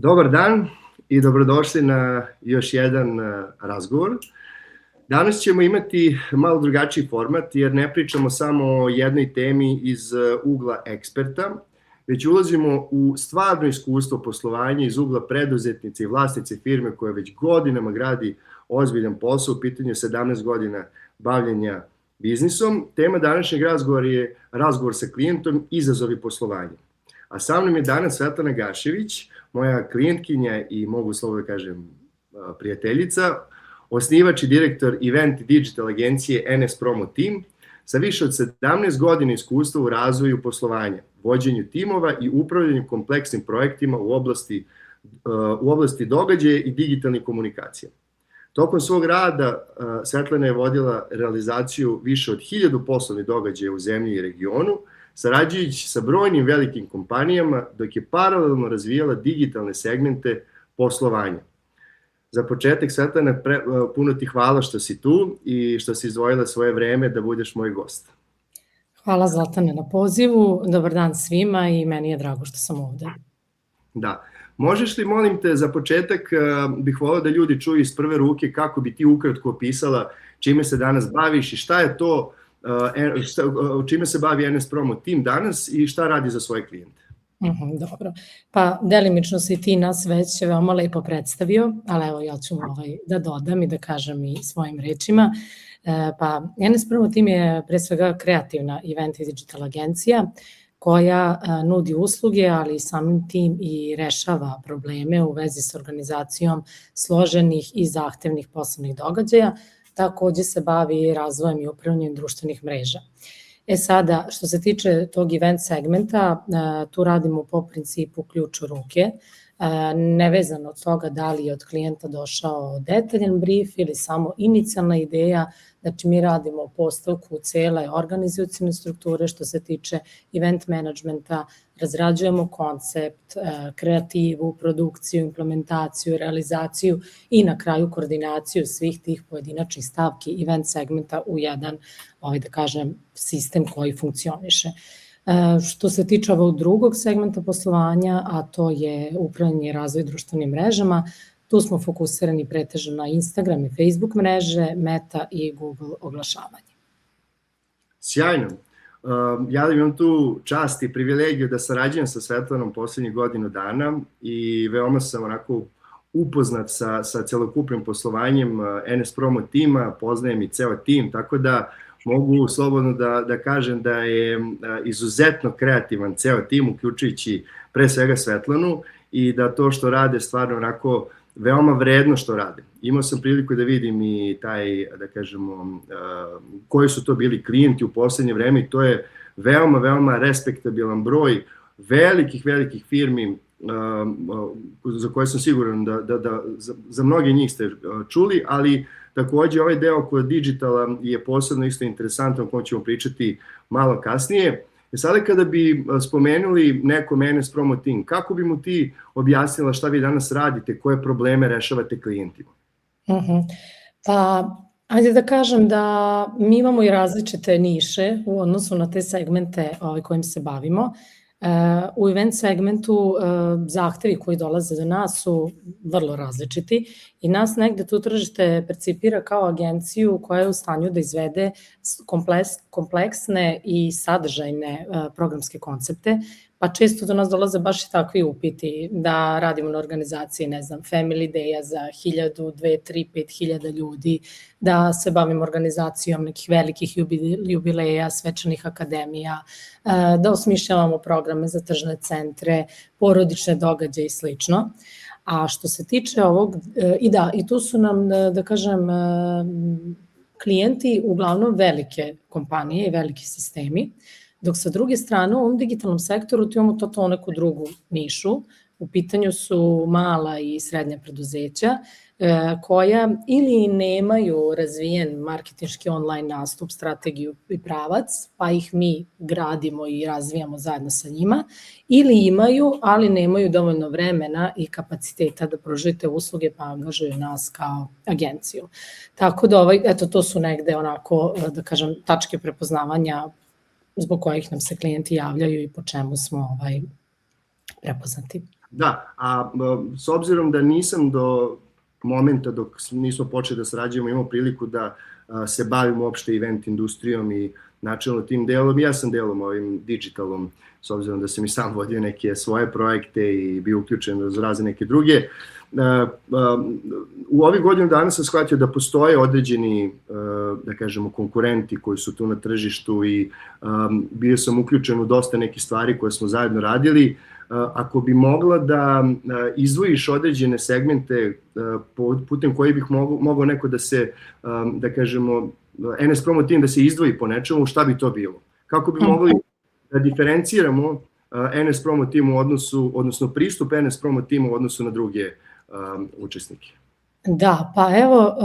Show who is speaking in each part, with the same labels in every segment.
Speaker 1: Dobar dan i dobrodošli na još jedan razgovor. Danas ćemo imati malo drugačiji format jer ne pričamo samo o jednoj temi iz ugla eksperta, već ulazimo u stvarno iskustvo poslovanja iz ugla preduzetnice i vlasnice firme koja već godinama gradi ozbiljan posao, u pitanju 17 godina bavljenja biznisom. Tema današnjeg razgovora je razgovor sa klijentom, izazovi poslovanja. A sa mnom je danas Svetlana Gašević, moja klijentkinja i mogu slobodno da kažem prijateljica, osnivač i direktor event i digital agencije NS Promo Team, sa više od 17 godina iskustva u razvoju poslovanja, vođenju timova i upravljanju kompleksnim projektima u oblasti događaja i digitalnih komunikacija. Tokom svog rada Svetlana je vodila realizaciju više od 1000 poslovnih događaja u zemlji i regionu, sarađujući sa brojnim velikim kompanijama, dok je paralelno razvijala digitalne segmente poslovanja. Za početak, Svetlana, puno ti hvala što si tu i što si izdvojila svoje vreme da budeš moj gost.
Speaker 2: Hvala, Zlatane, na pozivu. Dobar dan svima i meni je drago što sam ovde.
Speaker 1: Da. Možeš li, molim te, za početak bih volao da ljudi čuju iz prve ruke kako bi ti ukratko opisala čime se danas baviš i šta je to, čime se bavi NS Promo Team danas i šta radi za svoje klijente?
Speaker 2: Dobro, pa delimično si ti nas već veoma lepo predstavio, ali evo ja ću da dodam i da kažem i svojim rečima. Pa NS Promo Team je pre svega kreativna event i digital agencija koja nudi usluge, ali samim tim i rešava probleme u vezi s organizacijom složenih i zahtevnih poslovnih događaja. Takođe se bavi razvojem i upravljanjem društvenih mreža. Sada, što se tiče tog event segmenta, tu radimo po principu ključ u ruke, nevezano od toga da li je od klijenta došao detaljan brief ili samo inicijalna ideja. Znači, mi radimo postavku cele organizacione strukture što se tiče event managementa, razrađujemo koncept, kreativu, produkciju, implementaciju, realizaciju i na kraju koordinaciju svih tih pojedinačnih stavki event segmenta u jedan, da kažem, sistem koji funkcioniše. Što se tiče ovog drugog segmenta poslovanja, a to je upravljanje i razvoj društvenim mrežama, tu smo fokusirani pretežno na Instagram i Facebook mreže, Meta i Google oglašavanje.
Speaker 1: Sjajno. Ja imam tu čast i privilegiju da sarađujem sa Svetlanom poslednjih godinu dana i veoma sam onako upoznat sa celokupnim poslovanjem NS Promo Teama, poznajem i ceo tim, tako da mogu slobodno da kažem da je izuzetno kreativan ceo tim, uključujući pre svega Svetlanu, i da to što rade stvarno onako veoma vredno što rade. Imao sam priliku da vidim i taj, da kažemo, koji su to bili klijenti u poslednje vreme i to je veoma respektabilan broj velikih firmi za koje sam siguran da za mnoge njih ste čuli, ali takođe ovaj deo oko digitala je posebno isto interesantan, o kojem ćemo pričati malo kasnije. Sada kada bi spomenuli nekom NS Promo Team, kako bi mu ti objasnila šta vi danas radite, koje probleme rešavate klijentima?
Speaker 2: Pa, ajde da kažem da mi imamo i različite niše u odnosu na te segmente kojim se bavimo. U event segmentu zahtevi koji dolaze do nas su vrlo različiti i nas negde tu tržište percipira kao agenciju koja je u stanju da izvede kompleksne i sadržajne programske koncepte, pa često do nas dolaze baš i takvi upiti da radimo na organizaciji, ne znam, family day-a za 1000, 2, 3, 5000 ljudi, da se bavimo organizacijom nekih velikih jubileja, svečanih akademija, da osmišljavamo programe za tržne centre, porodične događaje i slično. A što se tiče ovog, i tu su nam, da kažem, klijenti uglavnom velike kompanije i veliki sistemi, dok sa druge strane u ovom digitalnom sektoru tu imamo to neku drugu nišu. U pitanju su mala i srednja preduzeća koja ili nemaju razvijen marketinški online nastup, strategiju i pravac, pa ih mi gradimo i razvijamo zajedno sa njima, ili imaju, ali nemaju dovoljno vremena i kapaciteta da pružaju te usluge pa angažuju nas kao agenciju. Tako da to su negde onako, da kažem, tačke prepoznavanja zbog kojih nam se klijenti javljaju i po čemu smo prepoznati.
Speaker 1: Da, a s obzirom da nisam do momenta dok nismo počeli da sarađujemo imao priliku da se bavim uopšte event industrijom i načelno tim delom, ja sam delom ovim digitalom, s obzirom da sam i sam vodio neke svoje projekte i bio uključen za razne neke druge. U ovih godinu dana sam shvatio da postoje određeni, da kažemo, konkurenti koji su tu na tržištu i bio sam uključen u dosta nekih stvari koje smo zajedno radili. Ako bi mogla da izdvojiš određene segmente putem koji bih mogao neko da se, da kažemo, NS Promo Team da se izdvoji po nečemu, šta bi to bilo? Kako bi mogli da diferenciramo NS Promo Team u odnosu, odnosno pristup NS Promo Teamu u odnosu na druge učesnike?
Speaker 2: Da, pa evo,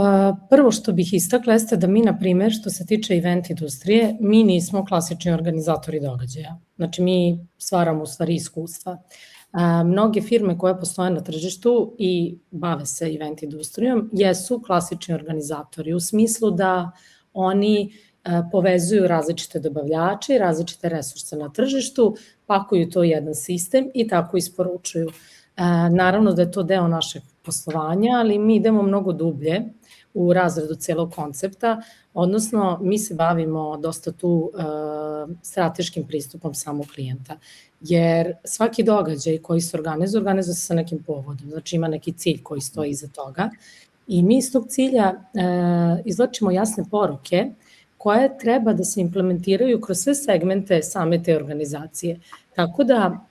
Speaker 2: prvo što bih istakla jeste da mi, na primjer, što se tiče event industrije, mi nismo klasični organizatori događaja. Znači, mi stvaramo u stvari iskustva. Mnoge firme koje postoje na tržištu i bave se event industrijom jesu klasični organizatori u smislu da oni povezuju različite dobavljače i različite resurse na tržištu, pakuju to u jedan sistem i tako isporučuju. Naravno da je to deo našeg poslovanja, ali mi idemo mnogo dublje u razredu celog koncepta, odnosno mi se bavimo dosta tu strateškim pristupom samog klijenta, jer svaki događaj koji se organizuje se sa nekim povodom, znači ima neki cilj koji stoji iza toga i mi iz tog cilja izvlačimo jasne poruke koje treba da se implementiraju kroz sve segmente same te organizacije. Tako da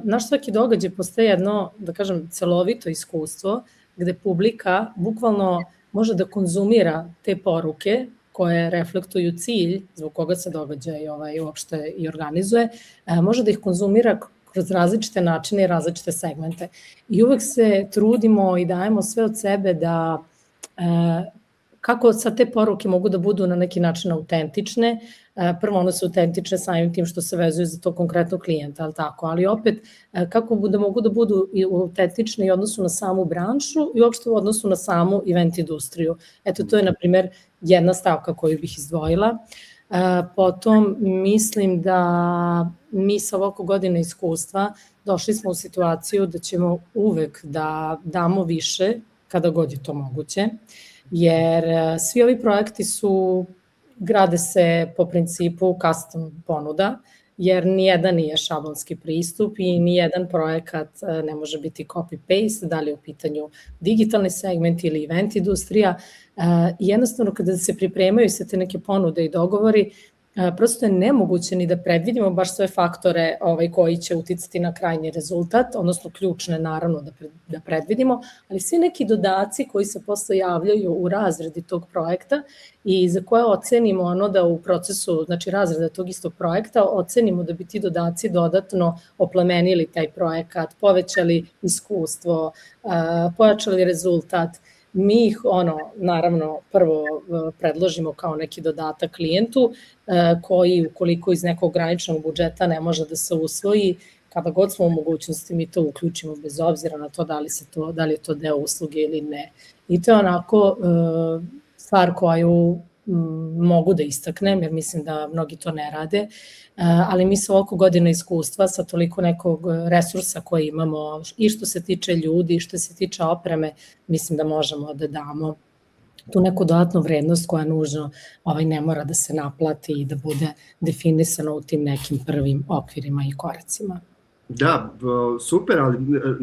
Speaker 2: naš svaki događaj postaje jedno, da kažem, celovito iskustvo gde publika bukvalno može da konzumira te poruke koje reflektuju cilj zbog koga se događaj uopšte i organizuje, može da ih konzumira kroz različite načine i različite segmente. I uvek se trudimo i dajemo sve od sebe da kako sad te poruke mogu da budu na neki način autentične. Prvo, one su autentične samim tim što se vezuju za to konkretno klijenta, ali opet kako da mogu da budu autentične i u odnosu na samu branšu i uopšte u odnosu na samu event industriju. Eto, to je, na primer, jedna stavka koju bih izdvojila. Potom, mislim da mi sa ovako godina iskustva došli smo u situaciju da ćemo uvek da damo više kada god je to moguće, jer svi ovi projekti grade se po principu custom ponuda, jer nijedan nije šablonski pristup i nijedan projekat ne može biti copy-paste, da li je u pitanju digitalni segment ili event industrija. Jednostavno, kada se pripremaju se te neke ponude i dogovori, prosto je nemoguće ni da predvidimo baš sve faktore koji će uticati na krajnji rezultat, odnosno ključne naravno da predvidimo, ali svi neki dodaci koji se posle javljaju u razredi tog projekta i za koje ocenimo da u procesu, znači razreda tog istog projekta, ocenimo da bi ti dodaci dodatno oplemenili taj projekat, povećali iskustvo, pojačali rezultat. Mi ih, naravno, prvo predložimo kao neki dodatak klijentu koji, ukoliko iz nekog ograničenog budžeta ne može da se usvoji, kada god smo u mogućnosti mi to uključimo bez obzira na to da li je to deo usluge ili ne. I to je onako stvar koju mogu da istaknem, jer mislim da mnogi to ne rade, ali mi sa oko godina iskustva, sa toliko nekog resursa koji imamo i što se tiče ljudi i što se tiče opreme, mislim da možemo da damo tu neku dodatnu vrednost koja nužno ne mora da se naplati i da bude definisana u tim nekim prvim okvirima i koracima.
Speaker 1: Da, super, ali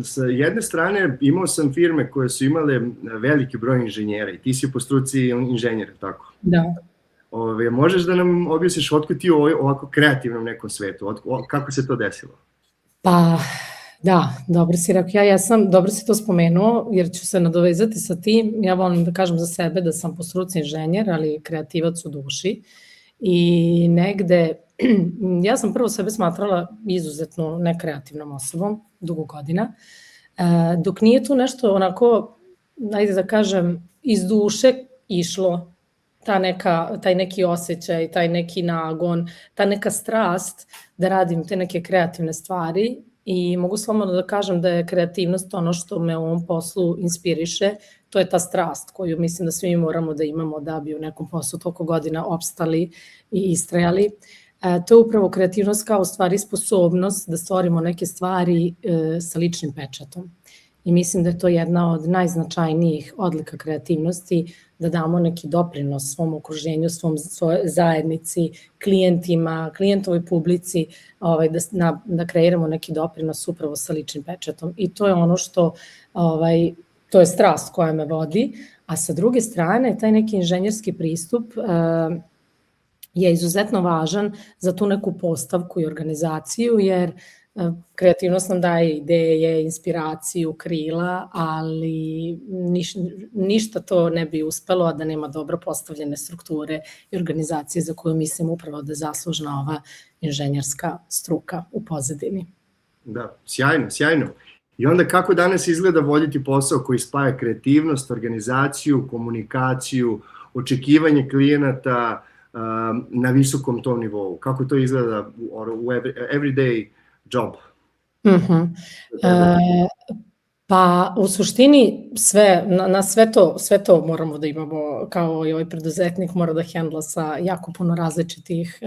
Speaker 1: sa jedne strane imao sam firme koje su imale veliki broj inženjera i ti si po struci inženjer, tako?
Speaker 2: Da.
Speaker 1: Možeš da nam objasniš otkud ti u ovako kreativnom nekom svetu, kako se to desilo?
Speaker 2: Pa da, dobro si rekao, dobro si to spomenuo jer ću se nadovezati sa tim, ja volim da kažem za sebe da sam po struci inženjer, ali kreativac u duši i negde, ja sam prvo sebe smatrala izuzetno nekreativnom osobom, dugo godina, dok nije tu nešto ajde da kažem, iz duše išlo, taj neki osjećaj, taj neki nagon, ta neka strast da radim te neke kreativne stvari i mogu slobodno da kažem da je kreativnost ono što me u ovom poslu inspiriše, to je ta strast koju mislim da svi moramo da imamo da bi u nekom poslu toliko godina opstali i istrajali. To je upravo kreativnost kao stvari sposobnost da stvorimo neke stvari sa ličnim pečatom. I mislim da je to jedna od najznačajnijih odlika kreativnosti, da damo neki doprinos svom okruženju, svojoj zajednici, klijentima, klijentovoj publici, da kreiramo neki doprinos upravo sa ličnim pečatom. I to je ono što, to je strast koja me vodi, a sa druge strane, taj neki inženjerski pristup je izuzetno važan za tu neku postavku i organizaciju, jer kreativnost nam daje ideje, inspiraciju, krila, ali ništa to ne bi uspelo, a da nema dobro postavljene strukture i organizacije za koju mislim upravo da je zaslužna ova inženjerska struka u pozadini.
Speaker 1: Da, sjajno, sjajno. I onda kako danas izgleda voditi posao koji spaja kreativnost, organizaciju, komunikaciju, očekivanje klijenata na visokom tom nivou? Kako to izgleda u everyday job?
Speaker 2: Pa u suštini sve to moramo da imamo, kao i ovaj preduzetnik mora da hendla sa jako puno različitih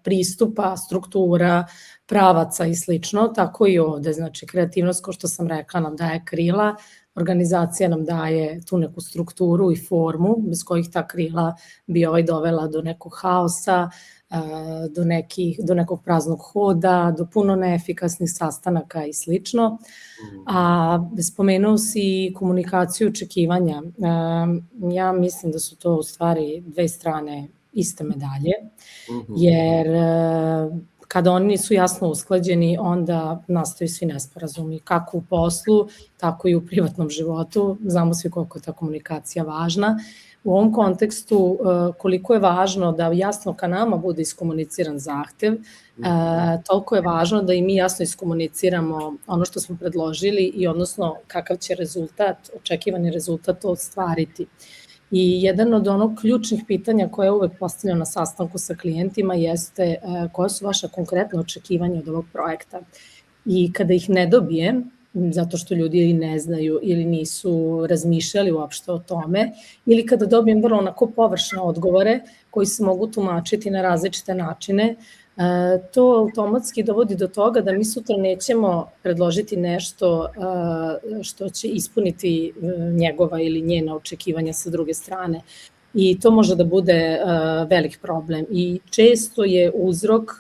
Speaker 2: pristupa, struktura, pravaca i slično, tako i ovde. Znači kreativnost, kao što sam rekla, nam daje krila, organizacija nam daje tu neku strukturu i formu, bez kojih ta krila bi dovela do nekog haosa, do nekog praznog hoda, do puno neefikasnih sastanaka i slično. A spomenuo si komunikaciju, očekivanja. Ja mislim da su to u stvari dve strane iste medalje, jer kada oni nisu jasno usklađeni, onda nastaju svi nesporazumi, kako u poslu, tako i u privatnom životu. Znamo svi koliko je ta komunikacija važna. U ovom kontekstu koliko je važno da jasno ka nama bude iskomuniciran zahtev, toliko je važno da i mi jasno iskomuniciramo ono što smo predložili i odnosno kakav će očekivani rezultat ostvariti. I jedan od onog ključnih pitanja koje je uvek postavljeno na sastanku sa klijentima jeste koja su vaša konkretna očekivanja od ovog projekta. I kada ih ne dobijem, zato što ljudi ili ne znaju ili nisu razmišljali uopšte o tome, ili kada dobijem vrlo onako površne odgovore koji se mogu tumačiti na različite načine, to automatski dovodi do toga da mi sutra nećemo predložiti nešto što će ispuniti njegova ili njena očekivanja sa druge strane. I to može da bude velik problem. I često je uzrok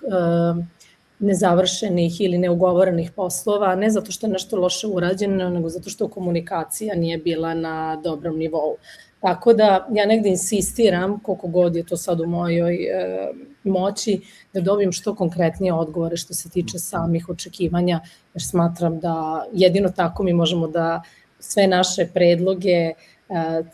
Speaker 2: nezavršenih ili neugovorenih poslova, ne zato što je nešto loše urađeno, nego zato što komunikacija nije bila na dobrom nivou. Tako da ja negde insistiram, koliko god je to sad u mojoj moći, da dobijem što konkretnije odgovore što se tiče samih očekivanja, jer smatram da jedino tako mi možemo da sve naše predloge,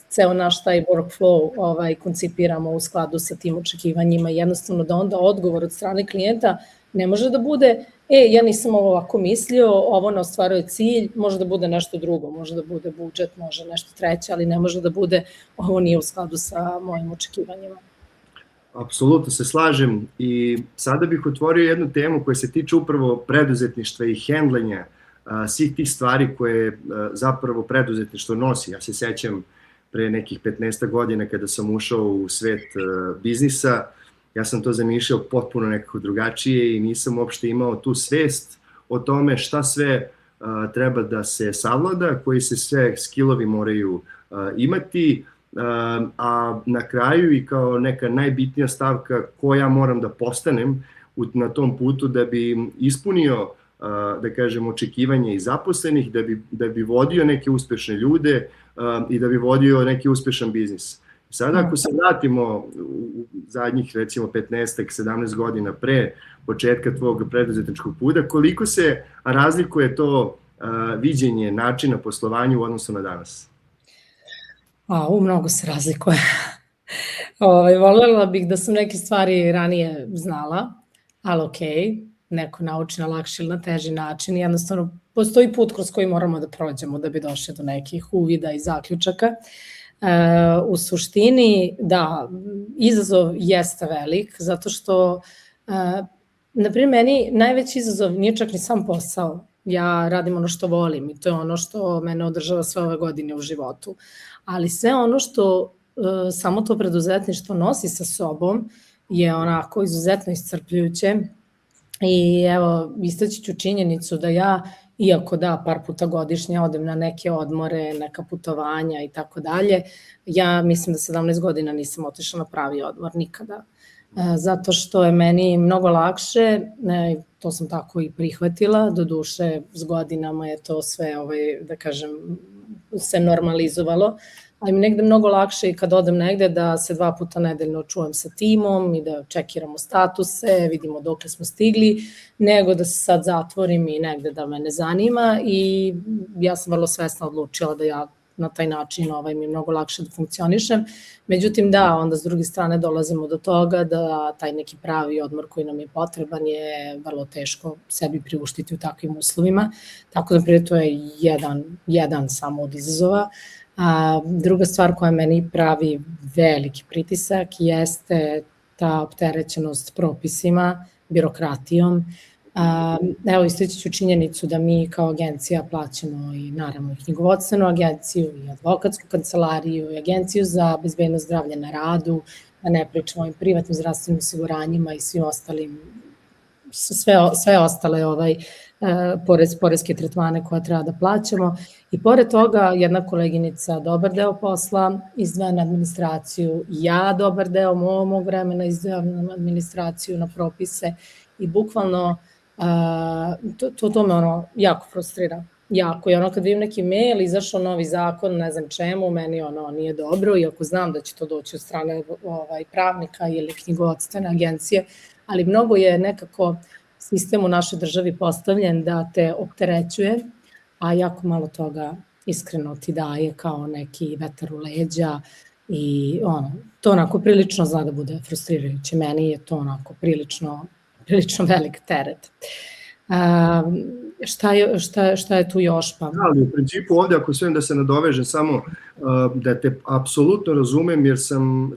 Speaker 2: ceo naš taj workflow koncipiramo u skladu sa tim očekivanjima. Jednostavno da onda odgovor od strane klijenta ne može da bude, ja nisam ovo ovako mislio, ovo ne ostvaruje cilj, može da bude nešto drugo, može da bude budžet, može nešto treće, ali ne može da bude ovo nije u skladu sa mojim očekivanjima.
Speaker 1: Apsolutno se slažem i sada bih otvorio jednu temu koja se tiče upravo preduzetništva i hendlanja svih tih stvari koje zapravo preduzetništvo nosi. Ja se sećam pre nekih 15 godina kada sam ušao u svet biznisa, ja sam to zamišljao potpuno nekako drugačije i nisam uopšte imao tu svest o tome šta sve treba da se savlada, koji se sve skillovi moraju imati, a na kraju i kao neka najbitnija stavka ko ja moram da postanem na tom putu da bi ispunio, da kažem, očekivanje i zaposlenih, da bi vodio neke uspešne ljude i da bi vodio neki uspešan biznis. Sada ako se vratimo u zadnjih recimo 15-17 godina pre početka tvog preduzetničkog puta, koliko se razlikuje to viđenje načina poslovanja u odnosu na danas?
Speaker 2: Mnogo se razlikuje. Voljela bih da sam neke stvari ranije znala, ali okej, neko nauči na lakši ili na teži način. Jednostavno, postoji put kroz koji moramo da prođemo da bi došli do nekih uvida i zaključaka. U suštini, da, izazov jeste velik, zato što, na primjer, meni najveći izazov nije čak ni sam posao. Ja radim ono što volim i to je ono što mene održava sve ove godine u životu. Ali sve ono što samo to preduzetništvo nosi sa sobom je onako izuzetno iscrpljujuće i evo istaći ću činjenicu da ja, iako da par puta godišnje odem na neke odmore, neka putovanja i tako dalje, ja mislim da 17 godina nisam otišla na pravi odmor nikada. Zato što je meni mnogo lakše, to sam tako i prihvatila, doduše s godinama je to sve, da kažem, se normalizovalo, ali mi negde mnogo lakše i kad odem negde da se 2 puta nedeljno čujem sa timom i da čekiramo statuse, vidimo dokle smo stigli, nego da se sad zatvorim i negde da me ne zanima i ja sam vrlo svesno odlučila da ja na taj način mi je mnogo lakše da funkcionišem. Međutim, da, onda s druge strane dolazimo do toga da taj neki pravi odmor koji nam je potreban je vrlo teško sebi priuštiti u takvim uslovima. Tako da prije to je jedan samo od izazova. A druga stvar koja meni pravi veliki pritisak jeste ta opterećenost propisima, birokratijom. Evo, istaći ću činjenicu da mi kao agencija plaćamo i naravno i knjigovodstvenu agenciju i advokatsku kancelariju i agenciju za bezbednost zdravlja na radu, da ne pričamo o privatnim zdravstvenim osiguranjima i svim ostalim, sve ostale poreske tretmane koje treba da plaćamo. I pored toga, jedna koleginica dobar deo posla izdvaja na administraciju, ja dobar deo mog vremena izdvajam na administraciju, na propise i bukvalno to me jako frustrira. Jako. I kad vidim neki mail, izašao novi zakon, ne znam čemu, meni nije dobro, iako znam da će to doći od strane pravnika ili knjigovodstvene agencije, ali mnogo je nekako sistem u našoj državi postavljen da te opterećuje, a jako malo toga iskreno ti daje kao neki vetar u leđa i to onako prilično zna da bude frustrirajuće. Meni je to onako prilično velik teret. Šta je tu još?
Speaker 1: Ali u principu ovde, ako smijem da se nadovežem, samo da te apsolutno razumem, jer sam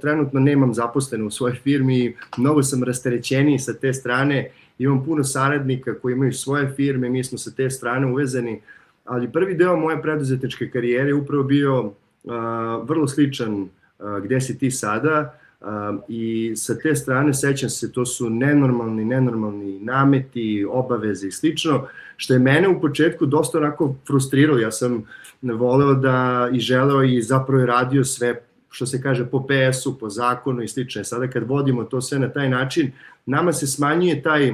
Speaker 1: trenutno nemam zaposlene u svojoj firmi, mnogo sam rasterećeniji sa te strane, imam puno saradnika koji imaju svoje firme, mi smo sa te strane uvezani, ali prvi deo moje preduzetničke karijere je upravo bio vrlo sličan gde si ti sada, i sa te strane sećam se, to su nenormalni nameti, obaveze i slično, što je mene u početku dosta onako frustriralo. Ja sam voleo da i želeo i zapravo radio sve što se kaže po PS-u, po zakonu i slično. Sada kad vodimo to sve na taj način, nama se smanjuje taj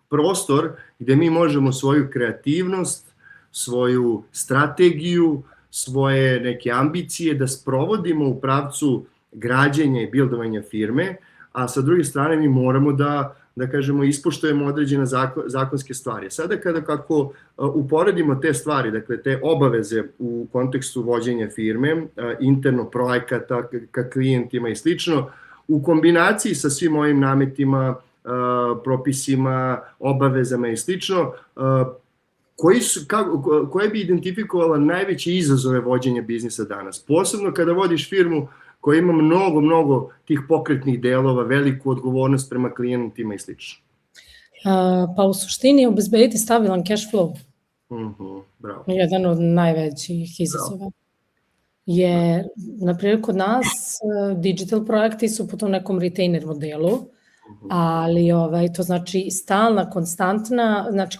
Speaker 1: prostor gde mi možemo svoju kreativnost, svoju strategiju, svoje neke ambicije da sprovodimo u pravcu građenja i bildovanja firme, a sa druge strane mi moramo da kažemo, ispoštujemo određene zakonske stvari. Sada kako uporedimo te stvari, dakle te obaveze u kontekstu vođenja firme, interno projekata ka klijentima i slično, u kombinaciji sa svim ovim nametima, propisima, obavezama i slično, koje bi identifikovala najveće izazove vođenja biznisa danas? Posebno kada vodiš firmu koja ima mnogo tih pokretnih delova, veliku odgovornost prema klijentima i slično.
Speaker 2: Pa u suštini obezbediti stabilan cash flow.
Speaker 1: Bravo.
Speaker 2: Jedan od najvećih izazova. Jer, naprimjer, kod nas digital projekti su po tom nekom retainer modelu, ali to znači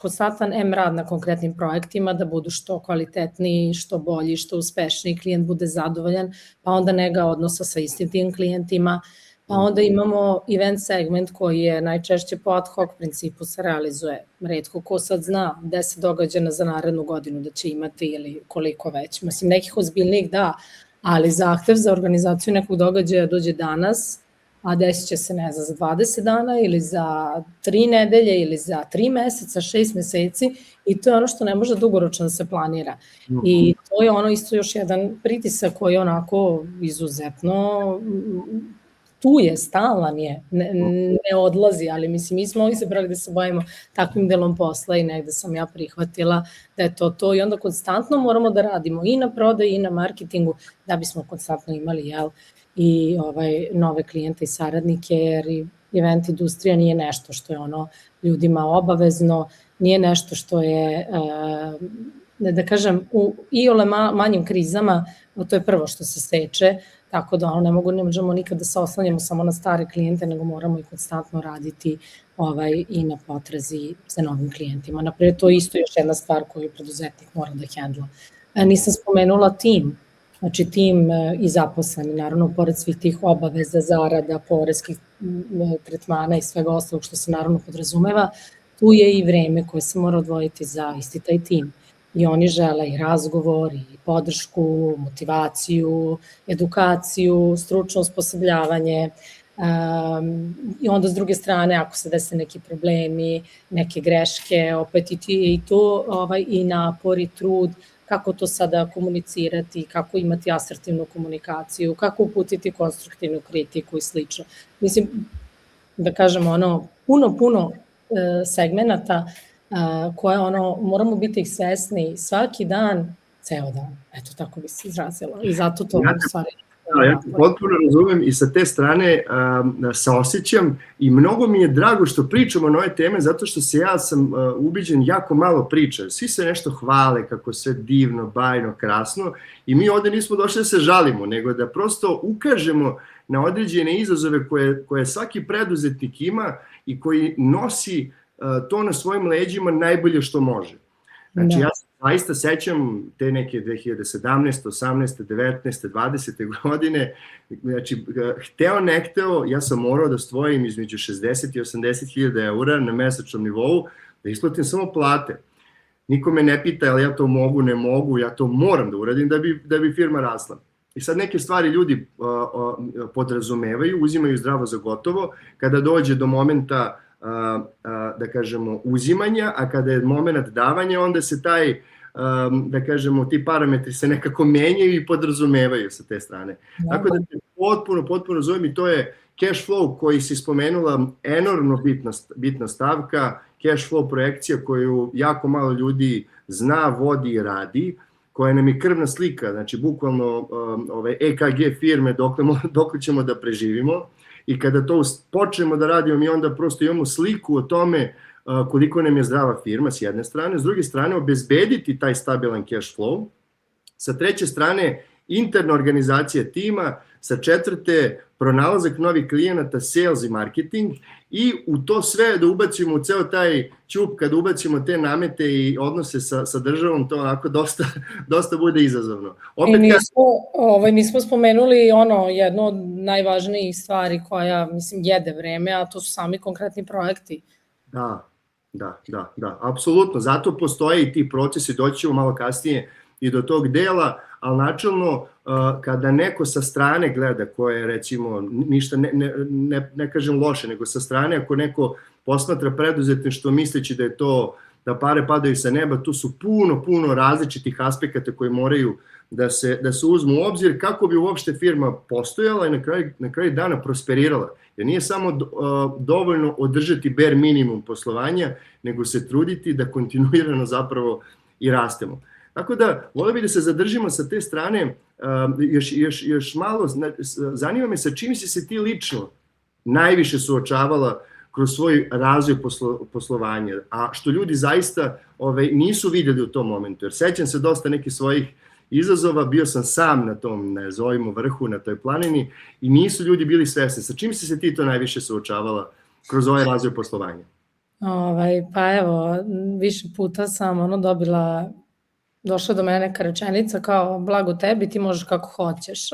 Speaker 2: konstantan rad na konkretnim projektima da budu što kvalitetniji, što bolji, što uspešniji, klijent bude zadovoljan, pa onda nega odnosa sa istim tim klijentima, pa onda imamo event segment koji je najčešće po ad hoc principu se realizuje. Retko ko sad zna 10 događaja za narednu godinu da će imati ili koliko već. Mislim, nekih ozbiljnih da, ali zahtev za organizaciju nekog događaja dođe danas, a desit će se, ne znam, za 20 dana ili za 3 nedelje ili za 3 meseca, 6 meseci i to je ono što ne može dugoročno da se planira. I to je isto još jedan pritisak koji je onako izuzetno tu je, stalan je, ne odlazi, ali mislim, mi smo izabrali da se bavimo takvim delom posla i negde sam ja prihvatila da je to i onda konstantno moramo da radimo i na prodaji i na marketingu da bismo konstantno imali, i nove klijente i saradnike, jer event industrija nije nešto što je ljudima obavezno, nije nešto što je, da kažem, u iole manjim krizama, to je prvo što se seče, tako da ne možemo nikada da se oslanjamo samo na stare klijente, nego moramo i konstantno raditi i na potrazi za novim klijentima. Naprijed, to je isto još jedna stvar koju preduzetnik mora da hendla. Nisam spomenula tim, znači tim i zaposleni, naravno, pored svih tih obaveza, zarada, poreskih tretmana i svega ostalog što se naravno podrazumeva, tu je i vreme koje se mora odvojiti za isti taj tim. I oni žele i razgovor, i podršku, motivaciju, edukaciju, stručno osposobljavanje, i onda s druge strane, ako se dese neki problemi, neke greške, opet i to, i napor i trud, kako to sada komunicirati, kako imati asertivnu komunikaciju, kako uputiti konstruktivnu kritiku i slično. Mislim, da kažem, puno segmenata koje moramo biti ih svesni svaki dan, ceo dan. Eto, tako bi se izrazila. I zato to u stvari...
Speaker 1: Ja te potpuno razumem i sa te strane saosećam i mnogo mi je drago što pričamo na ove teme, zato što ja sam ubiđen jako malo priča. Svi se nešto hvale kako sve divno, bajno, krasno i mi ovde nismo došli da se žalimo, nego da prosto ukažemo na određene izazove koje svaki preduzetnik ima i koji nosi to na svojim leđima najbolje što može. Znači, ja se zaista sećam te neke 2017, 18, 19, 20. godine, znači, hteo ne hteo, ja sam morao da stvojim između 60 i 80 hiljada eura na mesečnom nivou, da isplatim samo plate. Niko me ne pita, ali ja to mogu, ne mogu, ja to moram da uradim da bi firma rasla. I sad neke stvari ljudi podrazumevaju, uzimaju zdravo za gotovo, kada dođe do momenta da kažemo uzimanja, a kada je moment davanja, onda se da kažemo ti parametri se nekako menjaju i podrazumevaju sa te strane. Tako da te potpuno zovem i to je cash flow koji si spomenula, enormno bitna stavka, cash flow projekcija koju jako malo ljudi zna, vodi i radi, koja nam je krvna slika, znači bukvalno ove EKG firme dokle ćemo da preživimo. I kada to počnemo da radimo, mi onda prosto imamo sliku o tome koliko nam je zdrava firma s jedne strane, s druge strane obezbediti taj stabilan cash flow, sa treće strane interna organizacija tima, sa četvrte pronalazak novih klijenata, sales i marketing i u to sve da ubacimo u ceo taj ćup, kada ubacimo te namete i odnose sa državom, to onako dosta bude izazovno.
Speaker 2: Nismo spomenuli jedno od najvažnijih stvari koja, mislim, jede vreme, a to su sami konkretni projekti.
Speaker 1: Da, apsolutno. Zato postoje i ti procesi, doći ćemo malo kasnije i do tog dela, ali načelno kada neko sa strane gleda, koje recimo ništa ne kažem loše, nego sa strane ako neko posmatra preduzetništvo misleći da je to da pare padaju sa neba, tu su puno različitih aspekata koji moraju da se uzmu u obzir kako bi uopšte firma postojala i na kraju dana prosperirala. Jer nije samo dovoljno održati bare minimum poslovanja, nego se truditi da kontinuirano zapravo i rastemo. Tako da, volio bih da se zadržimo sa te strane, još malo, zanima me sa čim si se ti lično najviše suočavala kroz svoj razvoj poslovanja, a što ljudi zaista nisu videli u tom momentu, jer sećam se dosta nekih svojih izazova, bio sam sam na tom, nazovimo, vrhu, na toj planini i nisu ljudi bili svesni. Sa čim si se ti to najviše suočavala kroz ovaj razvoj poslovanja?
Speaker 2: Pa evo, više puta sam došla do mene neka rečenica kao blago tebi, ti možeš kako hoćeš.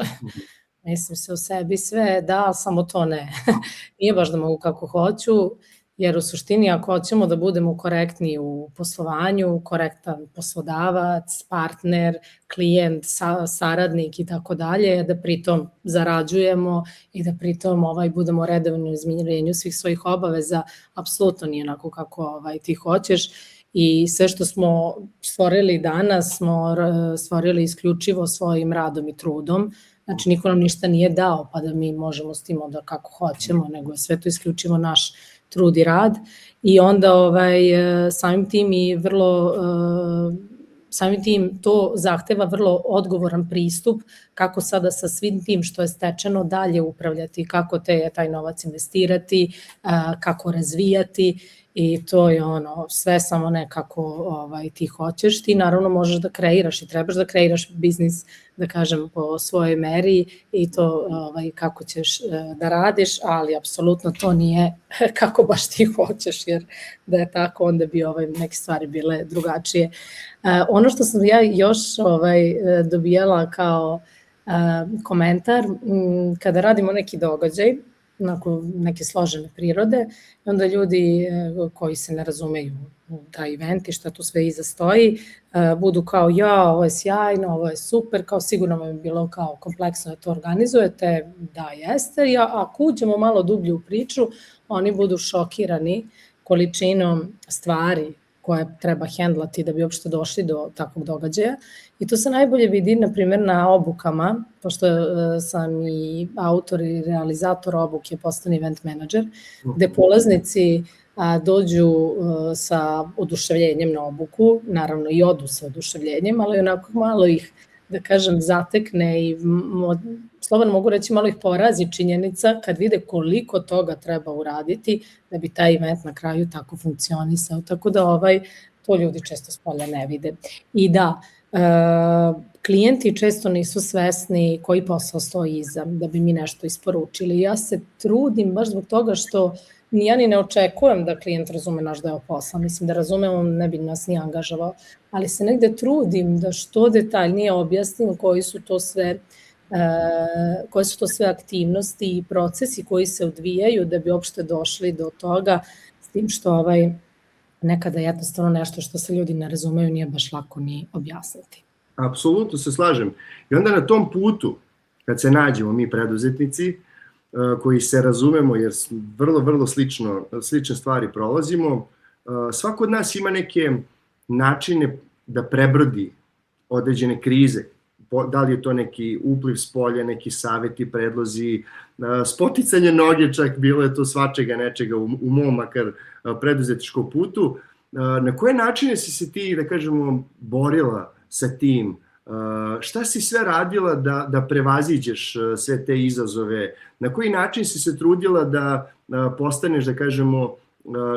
Speaker 2: Mislim se o sebi sve, da, samo to ne. Nije baš da mogu kako hoću, jer u suštini ako hoćemo da budemo korektni u poslovanju, korektan poslodavac, partner, klijent, saradnik i tako dalje, da pritom zarađujemo i da pritom budemo redovni u izmirenju svih svojih obaveza, apsolutno nije onako kako ti hoćeš. I sve što smo stvorili danas smo stvorili isključivo svojim radom i trudom. Znači, niko nam ništa nije dao pa da mi možemo s tim da kako hoćemo, nego je sve to isključivo naš trud i rad. I onda samim tim to zahteva vrlo odgovoran pristup kako sada sa svim tim što je stečeno dalje upravljati, kako taj novac investirati, kako razvijati. i to je ono, sve samo nekako ti hoćeš, ti naravno možeš da kreiraš i trebaš da kreiraš biznis, da kažem, po svojoj meri i to kako ćeš da radiš, ali apsolutno to nije kako baš ti hoćeš, jer da je tako onda bi neke stvari bile drugačije. Ono što sam ja još dobijala kao komentar, kada radimo neki događaj, neke složene prirode, onda ljudi koji se ne razumeju u taj event i šta tu sve iza stoji, budu kao ovo je sjajno, ovo je super, kao sigurno vam je bilo kao kompleksno da to organizujete, da jeste, ako uđemo malo dublje u priču, oni budu šokirani količinom stvari koje treba hendlati da bi uopšte došli do takvog događaja. I to se najbolje vidi, na primjer, na obukama, pošto sam i autor i realizator obuke, postani event menadžer, gde polaznici dođu sa oduševljenjem na obuku, naravno i odu sa oduševljenjem, ali onako malo ih, da kažem, zatekne i slobodno mogu reći malo ih porazi činjenica kad vide koliko toga treba uraditi da bi taj event na kraju tako funkcionisao. Tako da to ljudi često spolja ne vide. I da, klijenti često nisu svesni koji posao stoji iza da bi mi nešto isporučili. Ja se trudim baš zbog toga što ja ni ne očekujem da klijent razume naš deo posla. Mislim da razume, on ne bi nas ni angažavao, ali se negde trudim da što detaljnije objasnim koje su to sve aktivnosti i procesi koji se odvijaju da bi uopšte došli do toga, s tim što nekada jednostavno nešto što se ljudi ne razumeju nije baš lako ni objasniti.
Speaker 1: Apsolutno se slažem. I onda na tom putu, kad se nađemo mi preduzetnici, koji se razumemo jer vrlo, vrlo slične stvari prolazimo, svako od nas ima neke načine da prebrodi određene krize. Da li je to neki upliv s polja, neki saveti, predlozi, spoticanje noge, čak bilo je to svačega nečega u mom makar preduzetničkom putu. Na koje načine si se ti, da kažemo, borila sa tim? Šta si sve radila da prevaziđeš sve te izazove? Na koji način si se trudila da postaneš, da kažemo,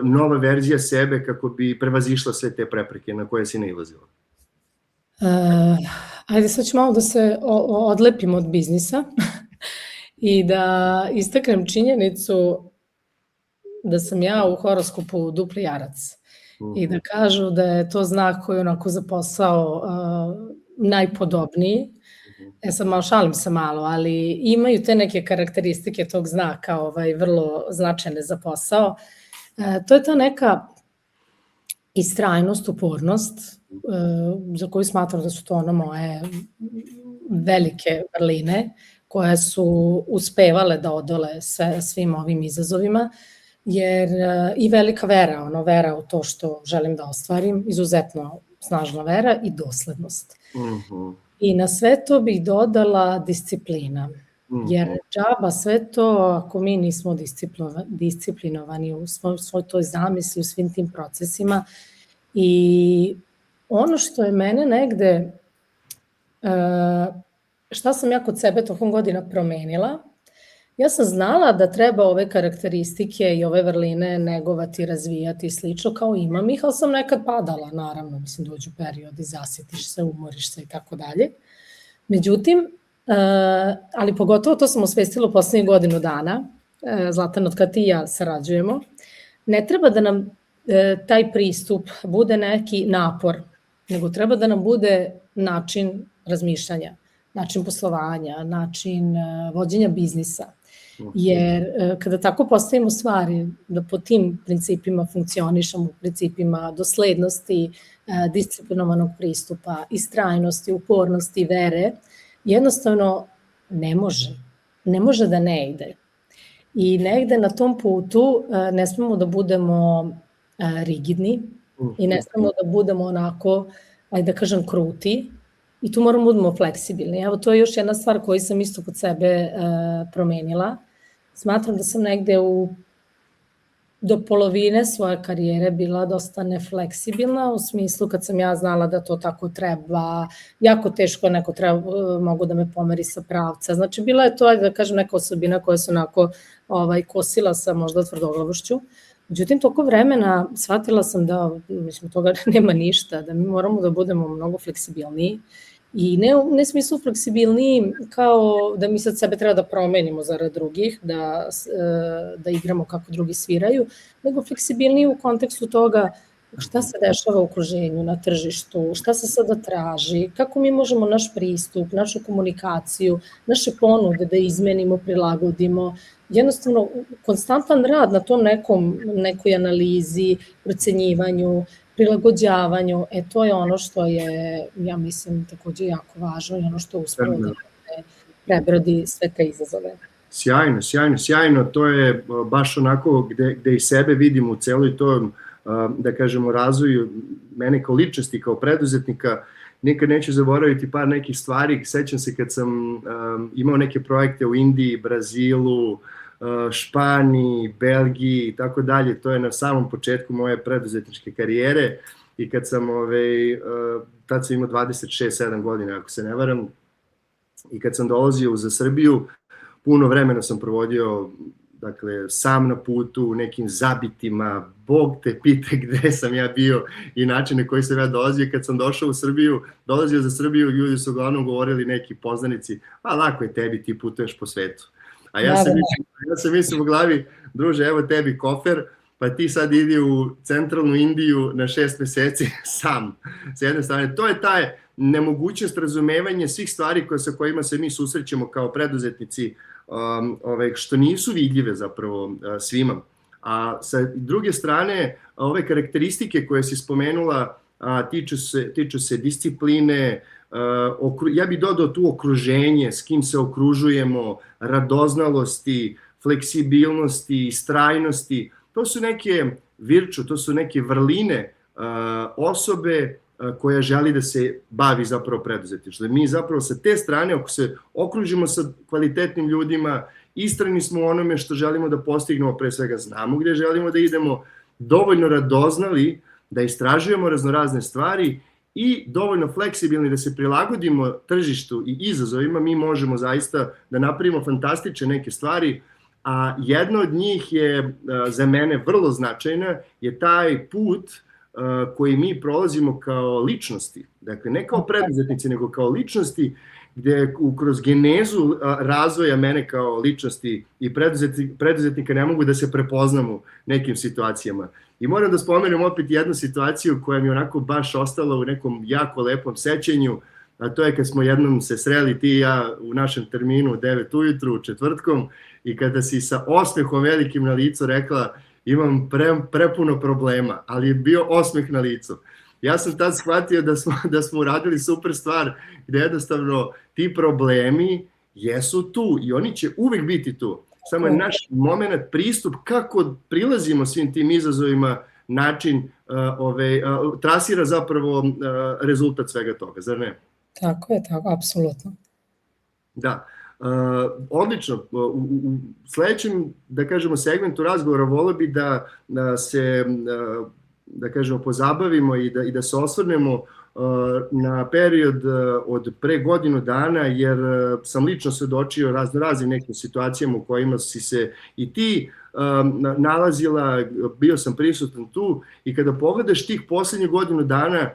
Speaker 1: nova verzija sebe kako bi prevazišla sve te prepreke na koje si nailazila?
Speaker 2: Ajde, sad ću malo da se odlepim od biznisa i da istaknem činjenicu da sam ja u horoskopu dupli jarac i da kažu da je to znak koji onako za posao najpodobniji. Sad malo šalim se malo, ali imaju te neke karakteristike tog znaka vrlo značajne za posao. To je ta neka istrajnost, upornost, za koju smatram da su to moje velike vrline koje su uspevale da odole svim ovim izazovima, jer i velika vera, vera u to što želim da ostvarim, izuzetno snažna vera i doslednost. I na sve to bih dodala disciplina, jer džaba sve to ako mi nismo disciplinovani u svoj toj zamisli, u svim tim procesima. I ono što je mene negde, šta sam ja kod sebe tokom godina promenila, ja sam znala da treba ove karakteristike i ove vrline negovati, razvijati i slično, kao imam ih, ali sam nekad padala, naravno, mislim, dođu periodi, zasjetiš se, umoriš se i tako dalje. Međutim, ali pogotovo to sam osvestila u poslednjih godinu dana, Zlatan, od kad ti i ja sarađujemo, ne treba da nam taj pristup bude neki napor, nego treba da nam bude način razmišljanja, način poslovanja, način vođenja biznisa. Jer kada tako postavimo stvari, da po tim principima funkcionišemo, principima doslednosti, disciplinovanog pristupa, istrajnosti, upornosti, vere, jednostavno ne može da ne ide. I negde na tom putu ne smemo da budemo rigidni i ne smemo da budemo onako, da kažem, kruti, i tu moramo da budemo fleksibilni. Evo, to je još jedna stvar koju sam isto kod sebe promenila. Smatram da sam negde do polovine svoje karijere bila dosta nefleksibilna, u smislu kad sam ja znala da to tako treba, jako teško neko mogu da me pomeri sa pravca. Znači, bila je to, da kažem, neka osobina koja se onako kosila sa možda tvrdoglavošću. Međutim, toko vremena shvatila sam da, mislim, toga nema ništa, da mi moramo da budemo mnogo fleksibilniji i ne smislu fleksibilniji kao da mi sad sebe treba da promenimo zarad drugih, da igramo kako drugi sviraju, nego fleksibilniji u kontekstu toga šta se dešava u okruženju, na tržištu, šta se sada traži, kako mi možemo naš pristup, našu komunikaciju, naše ponude da izmenimo, prilagodimo. Jednostavno, konstantan rad na tom nekoj analizi, procenjivanju, prilagođavanju, to je ono što je, ja mislim, takođe jako važno i ono što uspelo da prebrodi sve te izazove.
Speaker 1: Sjajno, to je baš onako gde i sebe vidim u celoj tom, da kažemo, razvoju mene kao ličnosti, kao preduzetnika. Nikad neću zaboraviti par nekih stvari. Sećam se kad sam imao neke projekte u Indiji, Brazilu, Španiji, Belgiji i tako dalje. To je na samom početku moje preduzetničke karijere i kad sam, tad sam imao 26-7 godina, ako se ne varam, i kad sam dolazio za Srbiju, puno vremena sam provodio, dakle, sam na putu, u nekim zabitima, Bog te pite gde sam ja bio i način na koji sam ja dolazio. Kad sam došao u Srbiju, dolazio za Srbiju, ljudi su uglavnom govorili, neki poznanici, lako je tebi, ti putuješ po svetu. A ja sam mislim u glavi, druže, evo tebi kofer, pa ti sad idi u centralnu Indiju na 6 meseci sam. S jedne strane, to je taj nemogućnost razumevanja svih stvari sa kojima se mi susrećemo kao preduzetnici, što nisu vidljive zapravo svima. A sa druge strane, ove karakteristike koje si spomenula tiču se discipline, ja bih dodao tu okruženje, s kim se okružujemo, radoznalosti, fleksibilnosti, istrajnosti. To su neke to su neke vrline osobe koja želi da se bavi zapravo preduzetništvom. Mi zapravo sa te strane, ako se okružimo sa kvalitetnim ljudima, istrajni smo u onome što želimo da postignemo, pre svega znamo gde želimo da idemo, dovoljno radoznali da istražujemo raznorazne stvari i dovoljno fleksibilni da se prilagodimo tržištu i izazovima, mi možemo zaista da napravimo fantastične neke stvari, a jedna od njih je za mene vrlo značajna, je taj put koji mi prolazimo kao ličnosti, dakle ne kao preduzetnici, nego kao ličnosti, gde kroz genezu razvoja mene kao ličnosti i preduzetnika ne mogu da se prepoznam u nekim situacijama. I moram da spomenem opet jednu situaciju koja mi je onako baš ostala u nekom jako lepom sećenju, a to je kad smo jednom se sreli ti i ja u našem terminu u 9 ujutru, četvrtkom, i kada si sa osmehom velikim na licu rekla imam prepuno problema, ali je bio osmeh na licu. Ja sam tad shvatio da smo uradili super stvar, gde jednostavno ti problemi jesu tu i oni će uvek biti tu. Samo je naš moment, pristup kako prilazimo svim tim izazovima, način trasira zapravo rezultat svega toga, zar ne?
Speaker 2: Tako je, apsolutno.
Speaker 1: Da. Odlično. U sledećem, da kažemo, segmentu razgovora voleo bi da se, da kažemo, pozabavimo i da se osvrnemo na period od pre godinu dana, jer sam lično svedočio raznim nekim situacijama u kojima si se i ti nalazila, bio sam prisutan tu, i kada pogledaš tih poslednjih godinu dana,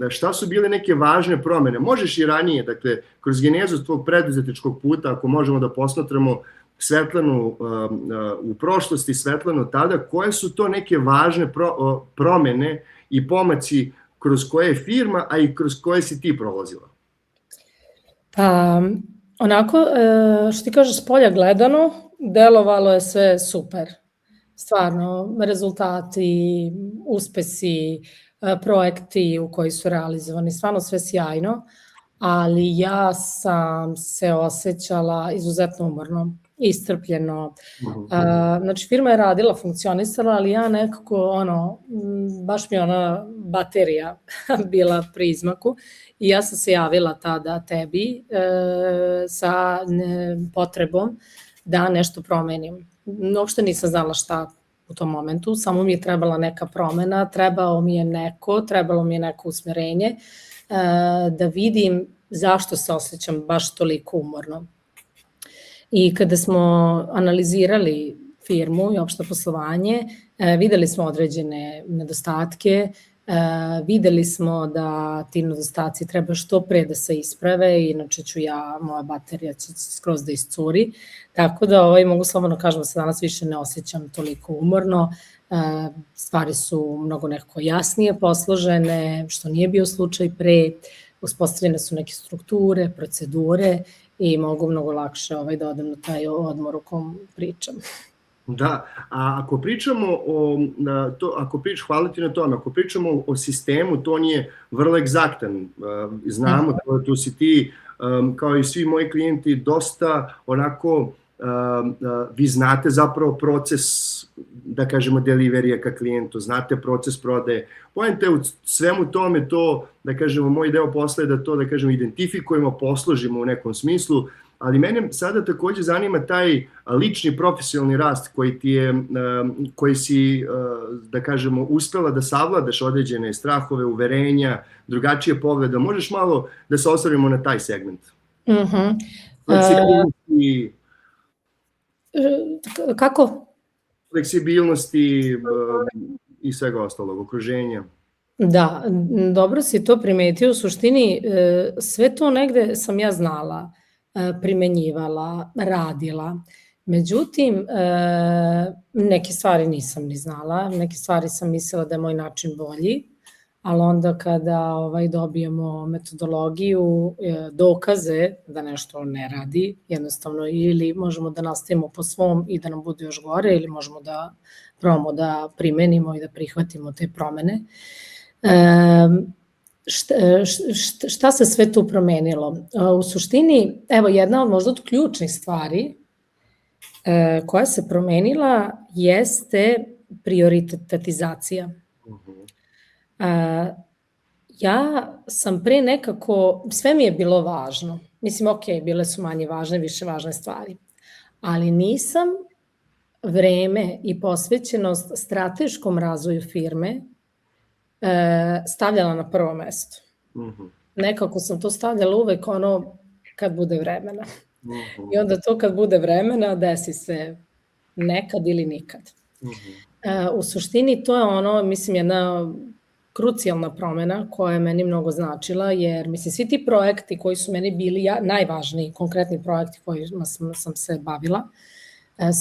Speaker 1: šta su bile neke važne promene, možeš i ranije, dakle, kroz genezu tvog preduzetničkog puta, ako možemo da posmatramo Svetlanu u prošlosti, Svetlanu tada, koje su to neke važne promene i pomaci kroz koje je firma, a i kroz koje si ti prolazila?
Speaker 2: Pa, onako, što ti kažeš, s polja gledano, delovalo je sve super. Stvarno, rezultati, uspesi, projekti u koji su realizovani, stvarno sve sjajno, ali ja sam se osjećala izuzetno umorno, iscrpljeno. Znači, firma je radila, funkcionisala, ali ja nekako, baš mi je ona baterija bila pri izmaku i ja sam se javila tada tebi sa potrebom da nešto promenim. Uopšte nisam znala šta u tom momentu, samo mi je trebala neka promena, trebalo mi je neko usmerenje, da vidim zašto se osjećam baš toliko umorno. I kada smo analizirali firmu i opšte poslovanje, videli smo određene nedostatke, videli smo da ti nedostaci treba što pre da se isprave, inače moja baterija će skroz da iscuri, tako da mogu slobodno kažem da se danas više ne osjećam toliko umorno, stvari su mnogo nekako jasnije posložene, što nije bio slučaj pre, uspostavljene su neke strukture, procedure i mogu mnogo lakše da odem na taj odmor u kom pričam.
Speaker 1: Da, a ako pričamo hvala ti na tome, ako pričamo o sistemu, to on je vrlo egzaktan, znamo, tu si ti, kao i svi moji klijenti, dosta onako, vi znate zapravo proces, da kažemo, deliverija ka klijentu, znate proces prodaje. Poenta u svemu tome to, da kažemo, moj deo posla je da to, da kažemo, identifikujemo, posložimo u nekom smislu, ali mene sada takođe zanima taj lični profesionalni rast koji si, da kažemo, uspela da savladaš određene strahove, uverenja, drugačije pogleda. Možeš malo da se osvrnemo na taj segment?
Speaker 2: Kako?
Speaker 1: Fleksibilnosti i svega ostalog, okruženja.
Speaker 2: Da, dobro si to primetio. U suštini sve to negde sam ja znala, primenjivala, radila. Međutim, neke stvari nisam ni znala, neke stvari sam mislila da je moj način bolji, ali onda kada dobijemo metodologiju, dokaze da nešto ne radi, jednostavno ili možemo da nastavimo po svom i da nam bude još gore, ili možemo da probamo da primenimo i da prihvatimo te promene. Šta se sve tu promenilo? U suštini, evo jedna od možda od ključnih stvari koja se promenila jeste prioritetizacija. Ja sam pre nekako, sve mi je bilo važno, mislim ok, bile su manje važne, više važne stvari, ali nisam vreme i posvećenost strateškom razvoju firme stavljala na prvo mesto. Nekako sam to stavljala uvek kad bude vremena. I onda to kad bude vremena desi se nekad ili nikad. U suštini to je mislim, jedna krucijalna promena koja je meni mnogo značila, jer mislim, svi ti projekti koji su meni bili najvažniji, konkretni projekti kojima sam se bavila,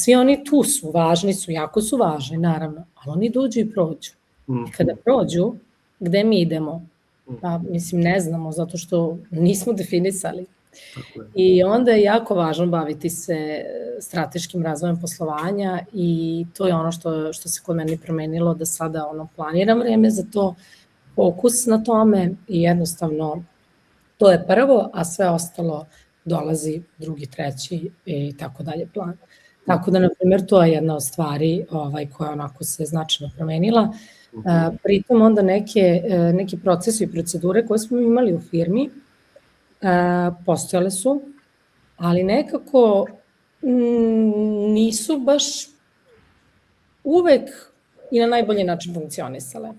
Speaker 2: svi oni tu su, važni su, jako su važni, naravno, ali oni dođu i prođu. Kada prođu, gde mi idemo? Pa, mislim, ne znamo, zato što nismo definisali. I onda je jako važno baviti se strateškim razvojem poslovanja i to je ono što se kod mene promenilo, da sada planiram vreme za to, fokus na tome i jednostavno to je prvo, a sve ostalo dolazi drugi, treći i tako dalje plan. Tako da, na primjer, to je jedna od stvari koja onako se značajno promenila. Pritom onda neki procesi i procedure koje smo imali u firmi postojale su, ali nekako nisu baš uvek i na najbolji način funkcionisale.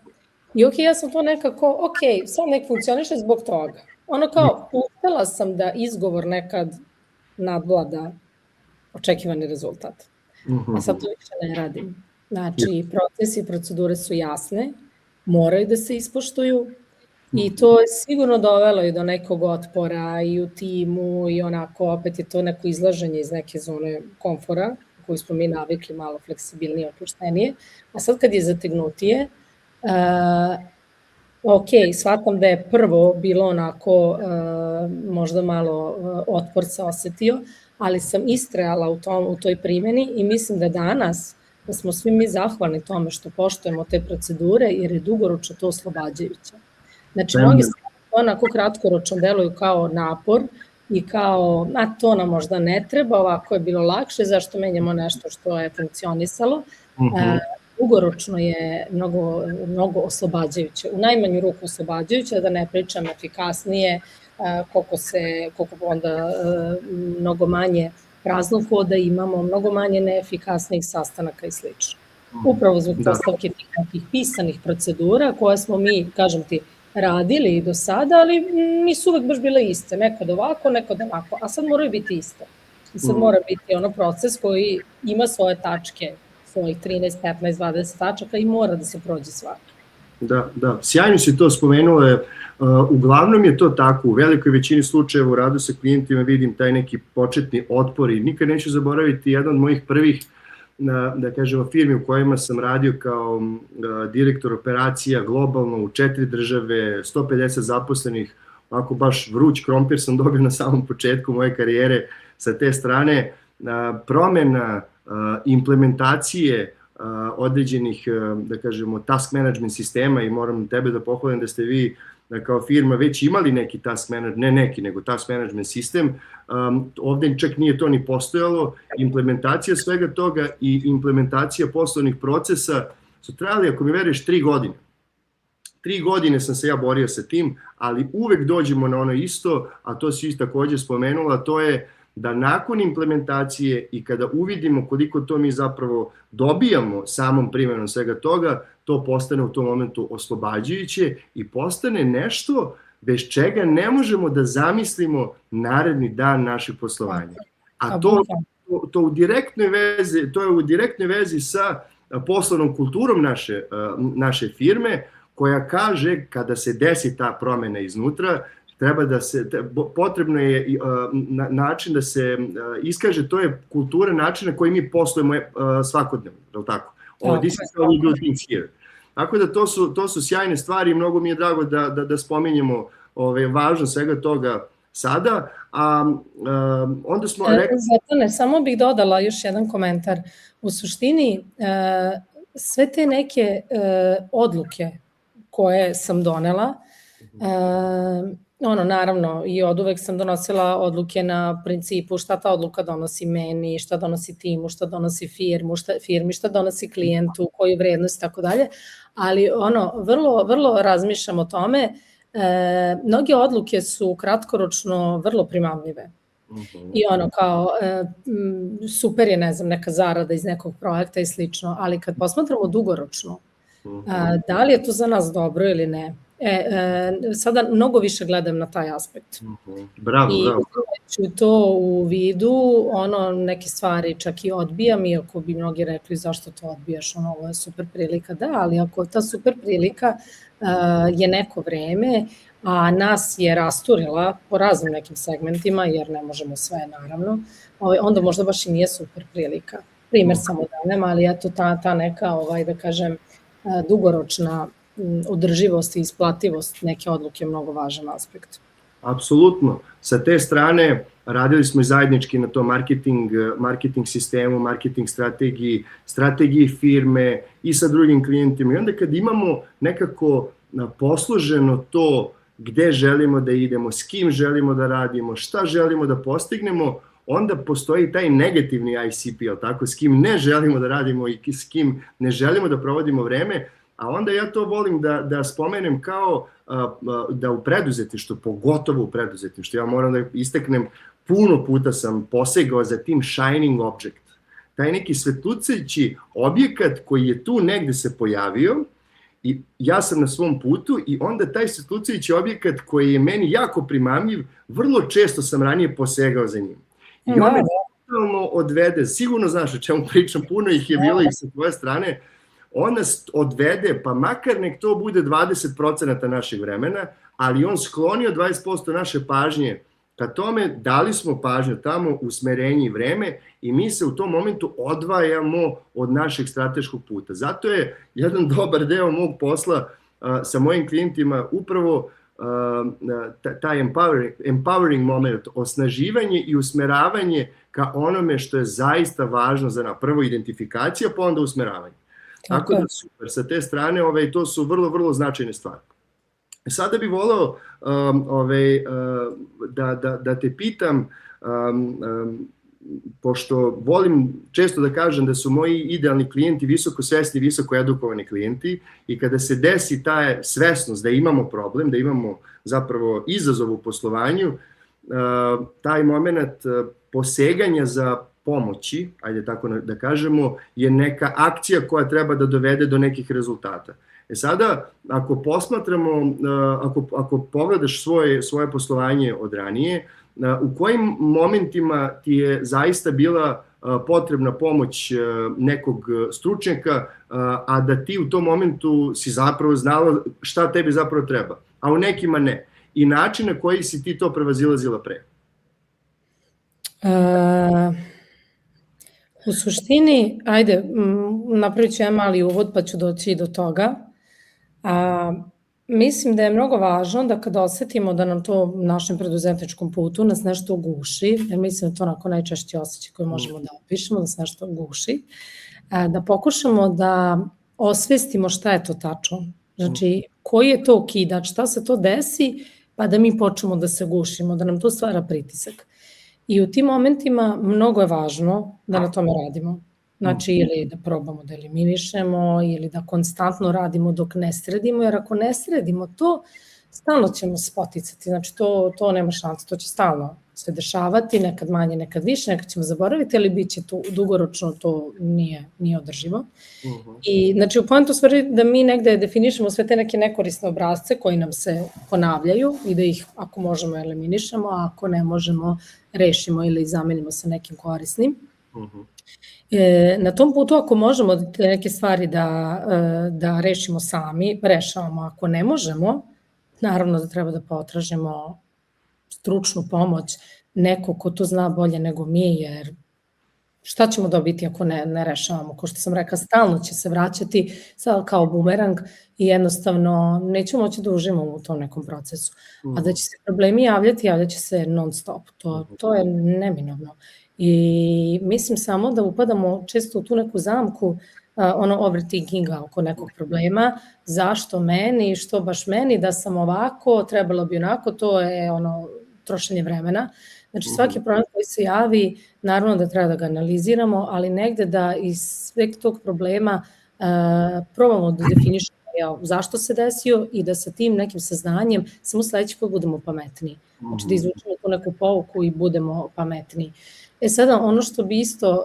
Speaker 2: I ja sam to nekako, sad nek funkcioniše zbog toga. Kao, pustila sam da izgovor nekad nadvlada očekivani rezultat. A sad to više ne radim. Znači, procesi i procedure su jasne, moraju da se ispoštuju i to je sigurno dovelo i do nekog otpora i u timu i opet je to neko izlaženje iz neke zone komfora koju smo mi navikli malo fleksibilnije, opuštenije. A sad kad je zategnutije, shvatam da je prvo bilo možda malo otpor se osetio, ali sam istrajala u toj primjeni i mislim da danas da smo svi mi zahvalni tome što poštujemo te procedure, jer je dugoročno to oslobađajuće. Znači, mnogi stvari kratkoročno deluju kao napor i kao, to nam možda ne treba, ovako je bilo lakše, zašto menjamo nešto što je funkcionisalo. Dugoročno je mnogo oslobađajuće, u najmanju ruku oslobađajuće, da ne pričam efikasnije, koliko onda mnogo manje praznog hoda imamo, mnogo manje neefikasnih sastanaka i slično. Upravo zbog postavke tih nekih pisanih procedura koje smo mi, kažem ti, radili i do sada, ali nisu uvek baš bile iste. Nekad ovako, nekad onako, a sad moraju biti iste. I sad mora biti ono proces koji ima svoje tačke, svojih 13, 15, 20 tačaka i mora da se prođe svaki.
Speaker 1: Da, sjajno si to spomenula, uglavnom je to tako, u velikoj većini slučajeva u radu sa klijentima vidim taj neki početni otpor i nikad neću zaboraviti jedan od mojih prvih, da kažemo, firmi u kojima sam radio kao direktor operacija globalno u 4 države, 150 zaposlenih, ovako baš vruć krompir sam dobio na samom početku moje karijere sa te strane, promena implementacije određenih, da kažemo, task management sistema i moram tebe da pohvalim da ste vi kao firma već imali neki task management, ne neki, nego task management sistem. Ovde čak nije to ni postojalo. Implementacija svega toga i implementacija poslovnih procesa su trajali, ako mi veriš, 3 godine. 3 godine sam se ja borio sa tim, ali uvek dođemo na ono isto, a to si takođe spomenula, to je da nakon implementacije i kada uvidimo koliko to mi zapravo dobijamo samom primjenom svega toga, to postane u tom momentu oslobađajuće i postane nešto bez čega ne možemo da zamislimo naredni dan našeg poslovanja. A to u direktnoj vezi, to je u direktnoj vezi sa poslovnom kulturom naše firme, koja kaže kada se desi ta promena iznutra, potrebno je način da se iskaže, to je kultura načina koji mi poslujemo svakodnevno, je li tako? This is how we do things here. Tako da to su sjajne stvari i mnogo mi je drago da spominjemo važnost svega toga sada, a onda smo rekli...
Speaker 2: Zlatane, samo bih dodala još jedan komentar. U suštini, sve te neke odluke koje sam donela, naravno, i od uvek sam donosila odluke na principu šta ta odluka donosi meni, šta donosi timu, šta donosi firmi, šta donosi klijentu, koju vrednost i tako dalje, ali vrlo razmišljam o tome. Mnoge odluke su kratkoročno vrlo primamljive. I kao super je, ne znam, neka zarada iz nekog projekta i slično, ali kad posmatramo dugoročno, da li je to za nas dobro ili ne? Sada mnogo više gledam na taj aspekt.
Speaker 1: Bravo.
Speaker 2: I ću to u vidu, neke stvari čak i odbijam, iako bi mnogi rekli zašto to odbijaš, ovo je super prilika, da, ali ako ta super prilika je neko vreme, a nas je rasturila po raznim nekim segmentima, jer ne možemo sve, naravno, onda možda baš i nije super prilika. Primer samo danem, ali eto ta neka, da kažem, dugoročna održivost i isplativost neke odluke je mnogo važan aspekt.
Speaker 1: Apsolutno. Sa te strane radili smo zajednički na to marketing sistemu, marketing strategiji firme i sa drugim klijentima. I onda kad imamo nekako posloženo to gde želimo da idemo, s kim želimo da radimo, šta želimo da postignemo, onda postoji taj negativni ICP, tako, s kim ne želimo da radimo i s kim ne želimo da provodimo vreme, a onda ja to volim da spomenem kao da u preduzetništvu, pogotovo u preduzetništvu, ja moram da istaknem, puno puta sam posegao za tim shining object, taj neki svetluceći objekat koji je tu negde se pojavio i ja sam na svom putu i onda taj svetluceći objekat koji je meni jako primamljiv, vrlo često sam ranije posegao za njim. I on me totalno odvede, sigurno znaš o čemu pričam, puno ih je bilo i sa tvoje strane, on nas odvede, pa makar nek to bude 20% našeg vremena, ali on sklonio 20% naše pažnje ka tome, dali smo pažnju tamo, usmerenje i vreme i mi se u tom momentu odvajamo od našeg strateškog puta. Zato je jedan dobar deo mog posla sa mojim klijentima upravo taj empowering moment, osnaživanje i usmeravanje ka onome što je zaista važno za nas. Prvo identifikacija, pa onda usmeravanje. Tako da super, sa te strane to su vrlo, vrlo značajne stvari. Sada bih voleo da te pitam, pošto volim često da kažem da su moji idealni klijenti visoko svesni, visoko edukovani klijenti i kada se desi ta svesnost da imamo problem, da imamo zapravo izazov u poslovanju, taj moment poseganja za pomoći, ajde tako da kažemo, je neka akcija koja treba da dovede do nekih rezultata. Sada, ako posmatramo, ako pogledaš svoje poslovanje od ranije, u kojim momentima ti je zaista bila potrebna pomoć nekog stručnjaka, a da ti u tom momentu si zapravo znala šta tebi zapravo treba, a u nekima ne. I način na koji si ti to prevazilazila pre?
Speaker 2: U suštini, ajde, napravit ću jedan mali uvod pa ću doći do toga. Mislim da je mnogo važno da kada osetimo da nam to u našem preduzetničkom putu nas nešto guši, jer mislim da to onako najčešći osjećaj koji možemo da opišemo, da se nešto guši, da pokušamo da osvestimo šta je to tačno. Znači, koji je to okidač, šta se to desi, pa da mi počnemo da se gušimo, da nam to stvara pritisak. I u tim momentima mnogo je važno da na tome radimo. Znači, ili da probamo da eliminišemo, ili da konstantno radimo dok ne sredimo, jer ako ne sredimo to, stalno ćemo se poticati. Znači, to nema šanse, to će stalno se dešavati, nekad manje, nekad više, nekad ćemo zaboraviti, ali bit će to dugoročno, to nije održivo. I znači, u pojentu stvari da mi negde definišemo sve te neke nekorisne obrazce koji nam se ponavljaju i da ih, ako možemo, eliminišemo, a ako ne možemo, rešimo ili zamenimo sa nekim korisnim. Na tom putu, ako možemo te neke stvari da rešimo sami, rešavamo. Ako ne možemo, naravno da treba da potražimo stručnu pomoć, neko ko to zna bolje nego mi, jer šta ćemo dobiti ako ne rešavamo? Ko što sam rekla, stalno će se vraćati kao bumerang i jednostavno nećemo moći da uživamo u tom nekom procesu. A da će se problemi javljati će se non stop. To je neminovno. I mislim samo da upadamo često u tu neku zamku overthinkinga oko nekog problema, zašto meni, što baš meni, da sam ovako, trebalo bi onako, to je trošenje vremena. Znači svaki problem koji se javi, naravno da treba da ga analiziramo, ali negde da iz sveg tog problema probamo da definišemo zašto se desio i da sa tim nekim saznanjem samo sledeći put budemo pametniji. Znači da izvučemo tu neku pouku i budemo pametniji. Sada ono što bi isto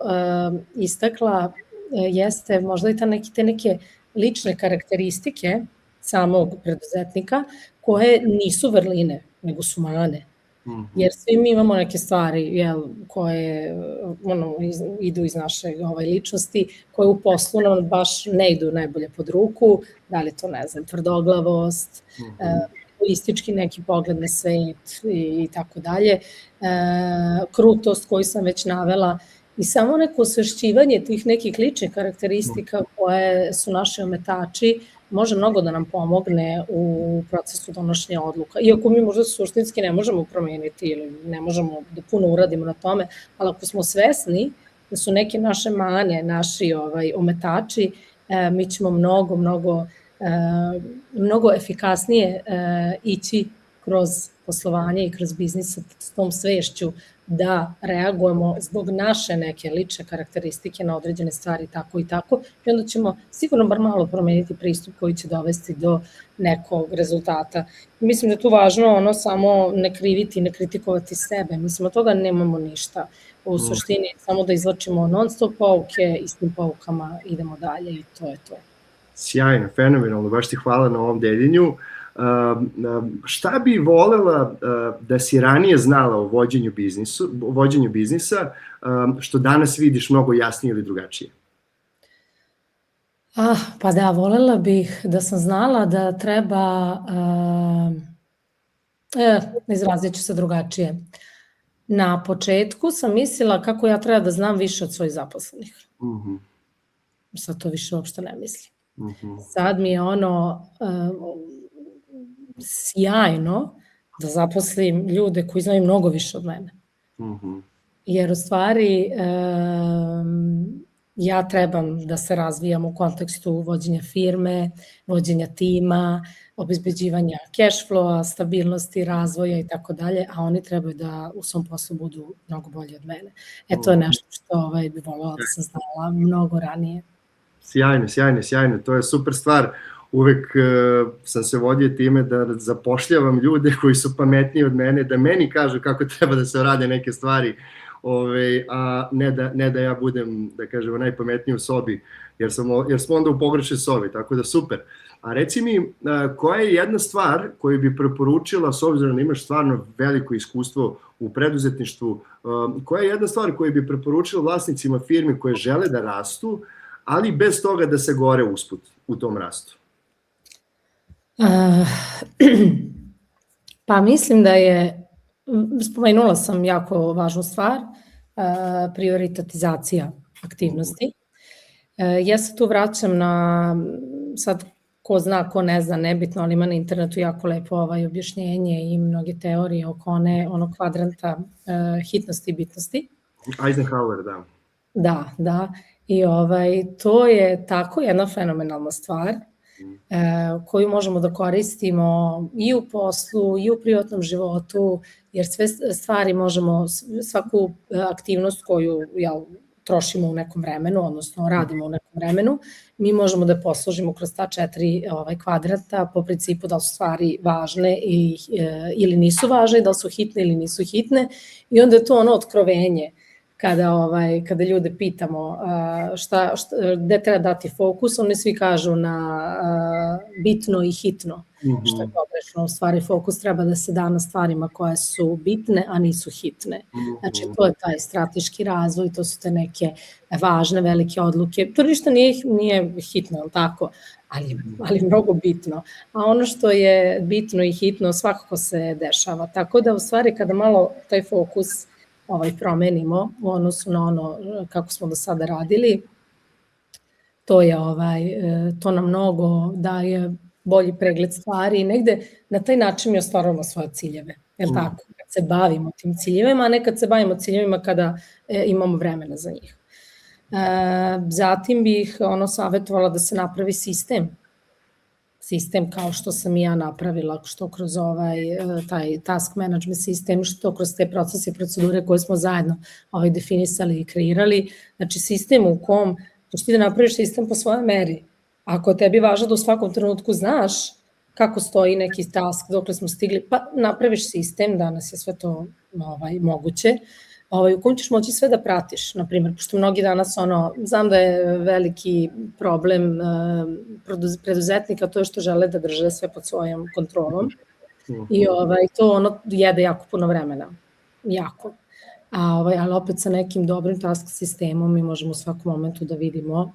Speaker 2: istakla jeste možda i te neke lične karakteristike samog preduzetnika koje nisu vrline, nego su mane. Jer svi mi imamo neke stvari koje idu iz naše ličnosti, koje u poslu nam baš ne idu najbolje pod ruku, da li to, ne znam, tvrdoglavost, egoistički neki pogled na svet i tako dalje, krutost koju sam već navela i samo neko osvešćivanje tih nekih ličnih karakteristika koje su naši ometači može mnogo da nam pomogne u procesu donošenja odluka. Iako mi možda suštinski ne možemo promeniti ili ne možemo da puno uradimo na tome, ali ako smo svesni da su neke naše mane, naši ometači, mi ćemo mnogo efikasnije ići kroz poslovanje i kroz biznis s tom svešću da reagujemo zbog naše neke lične karakteristike na određene stvari tako i tako i onda ćemo sigurno bar malo promeniti pristup koji će dovesti do nekog rezultata. Mislim da je tu važno samo ne kriviti, ne kritikovati sebe. Mislim, od toga nemamo ništa. U suštini samo da izvlačimo non stop pouke i s tim poukama idemo dalje i to je to.
Speaker 1: Sjajno, fenomenalno, baš ti hvala na ovom deljenju. Šta bi volela da si ranije znala o vođenju biznisa, što danas vidiš mnogo jasnije ili drugačije?
Speaker 2: Pa da, volela bih da sam znala da treba, izrazit ću se drugačije. Na početku sam mislila kako ja treba da znam više od svojih zaposlenih. Sad to više uopšte ne mislim. Sad mi je sjajno da zaposlim ljude koji znaju mnogo više od mene. Jer u stvari ja trebam da se razvijam u kontekstu vođenja firme, vođenja tima, obezbeđivanja cash flowa, stabilnosti, razvoja i tako dalje, a oni trebaju da u svom poslu budu mnogo bolji od mene. To je nešto što bi voljela da sam znala mnogo ranije.
Speaker 1: Sjajno, to je super stvar. Uvek sam se vodio time da zapošljavam ljude koji su pametniji od mene, da meni kažu kako treba da se rade neke stvari a ne da ja budem, da kažemo, najpametniji u sobi, jer smo onda u pogrešnoj sobi, tako da super. A reci mi, koja je jedna stvar koju bi preporučila, s obzirom da imaš stvarno veliko iskustvo u preduzetništvu, koja je jedna stvar koju bi preporučila vlasnicima firmi koje žele da rastu, ali bez toga da se gore usput u tom rastu?
Speaker 2: Pa mislim da je, spomenula sam jako važnu stvar, prioritetizacija aktivnosti. Ja se tu vraćam na, sad ko zna, ko ne zna, nebitno, ali ima na internetu jako lepo objašnjenje i mnoge teorije oko onog kvadranta hitnosti i bitnosti.
Speaker 1: Eisenhower, da.
Speaker 2: Da. I to je tako jedna fenomenalna stvar koju možemo da koristimo i u poslu i u privatnom životu, jer sve stvari možemo, svaku aktivnost koju trošimo u nekom vremenu, odnosno radimo u nekom vremenu, mi možemo da posložimo kroz ta 4 kvadranta po principu da li su stvari važne ili nisu važne, da li su hitne ili nisu hitne, i onda je to ono otkrovenje kada ljude pitamo gde treba dati fokus, oni svi kažu na bitno i hitno, što je pogrešno. U stvari fokus treba da se da na stvarima koje su bitne, a nisu hitne. Znači to je taj strateški razvoj, to su te neke važne, velike odluke. To ništa nije hitno, ali tako? Ali mnogo bitno. A ono što je bitno i hitno svakako se dešava. Tako da u stvari kada malo taj fokus promenimo u odnosu na ono kako smo do sada radili, to nam mnogo daje bolji pregled stvari i negde na taj način mi ostvarujemo svoje ciljeve, jer tako, kad se bavimo tim ciljevima, a ne kad se bavimo ciljevima kada imamo vremena za njih. Zatim bih savjetovala da se napravi sistem kao što sam i ja napravila, što kroz taj task management sistem, što kroz te procese i procedure koje smo zajedno definisali i kreirali. Znači sistem u kom ćeš ti da napraviš sistem po svojoj meri. Ako je tebi važno da u svakom trenutku znaš kako stoji neki task, dokle smo stigli, pa napraviš sistem, danas je sve to moguće, u kojem ćeš moći sve da pratiš, na primjer, pošto mnogi danas, znam da je veliki problem preduzetnika to je što žele da drže sve pod svojom kontrolom i to jede jako puno vremena, jako. Ali opet sa nekim dobrim task sistemom mi možemo u svakom momentu da vidimo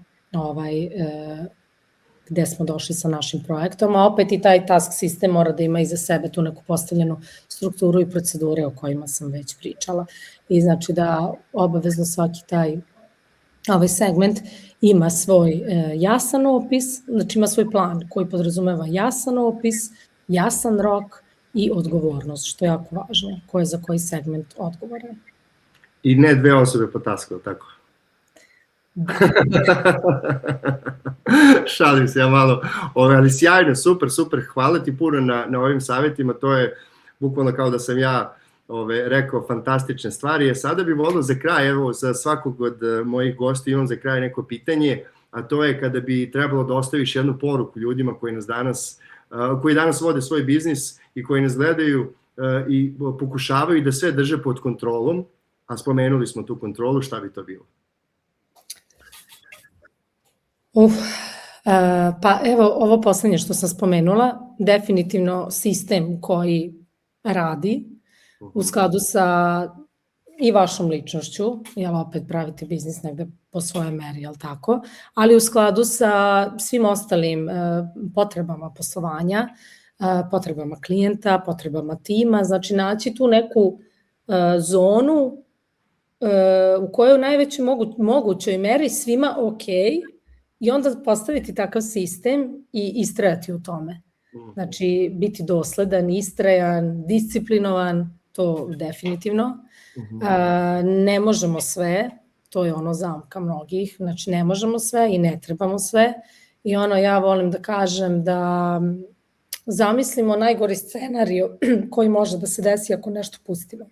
Speaker 2: gde smo došli sa našim projektom, a opet i taj task sistem mora da ima iza sebe tu neku postavljenu strukturu i procedure o kojima sam već pričala. I znači da obavezno svaki taj segment ima svoj jasan opis, znači ima svoj plan koji podrazumeva jasan opis, jasan rok i odgovornost, što je jako važno, ko je za koji segment odgovoran.
Speaker 1: I ne 2 osobe po tasku, tako? Šalim se ja malo, ali sjajno, super, hvala ti puno na ovim savjetima, to je bukvalno kao da sam ja rekao fantastične stvari. Sada bih volio za kraj, evo za svakog od mojih gosti imam za kraj neko pitanje, a to je kada bi trebalo da ostaviš jednu poruku ljudima koji danas vode svoj biznis i koji nas gledaju i pokušavaju da sve drže pod kontrolom, a spomenuli smo tu kontrolu, šta bi to bilo?
Speaker 2: Pa evo, ovo poslednje što sam spomenula, definitivno sistem koji radi u skladu sa i vašom ličnošću, jel opet pravite biznis negde po svojoj meri, jel tako, ali u skladu sa svim ostalim potrebama poslovanja, potrebama klijenta, potrebama tima, znači naći tu neku zonu u kojoj u najvećoj mogućoj meri svima okej, i onda postaviti takav sistem i istrajati u tome. Znači, biti dosledan, istrajan, disciplinovan, to definitivno. Ne možemo sve, to je zamka mnogih, znači ne možemo sve i ne trebamo sve. I ja volim da kažem da zamislimo najgori scenariju koji može da se desi ako nešto pustimo.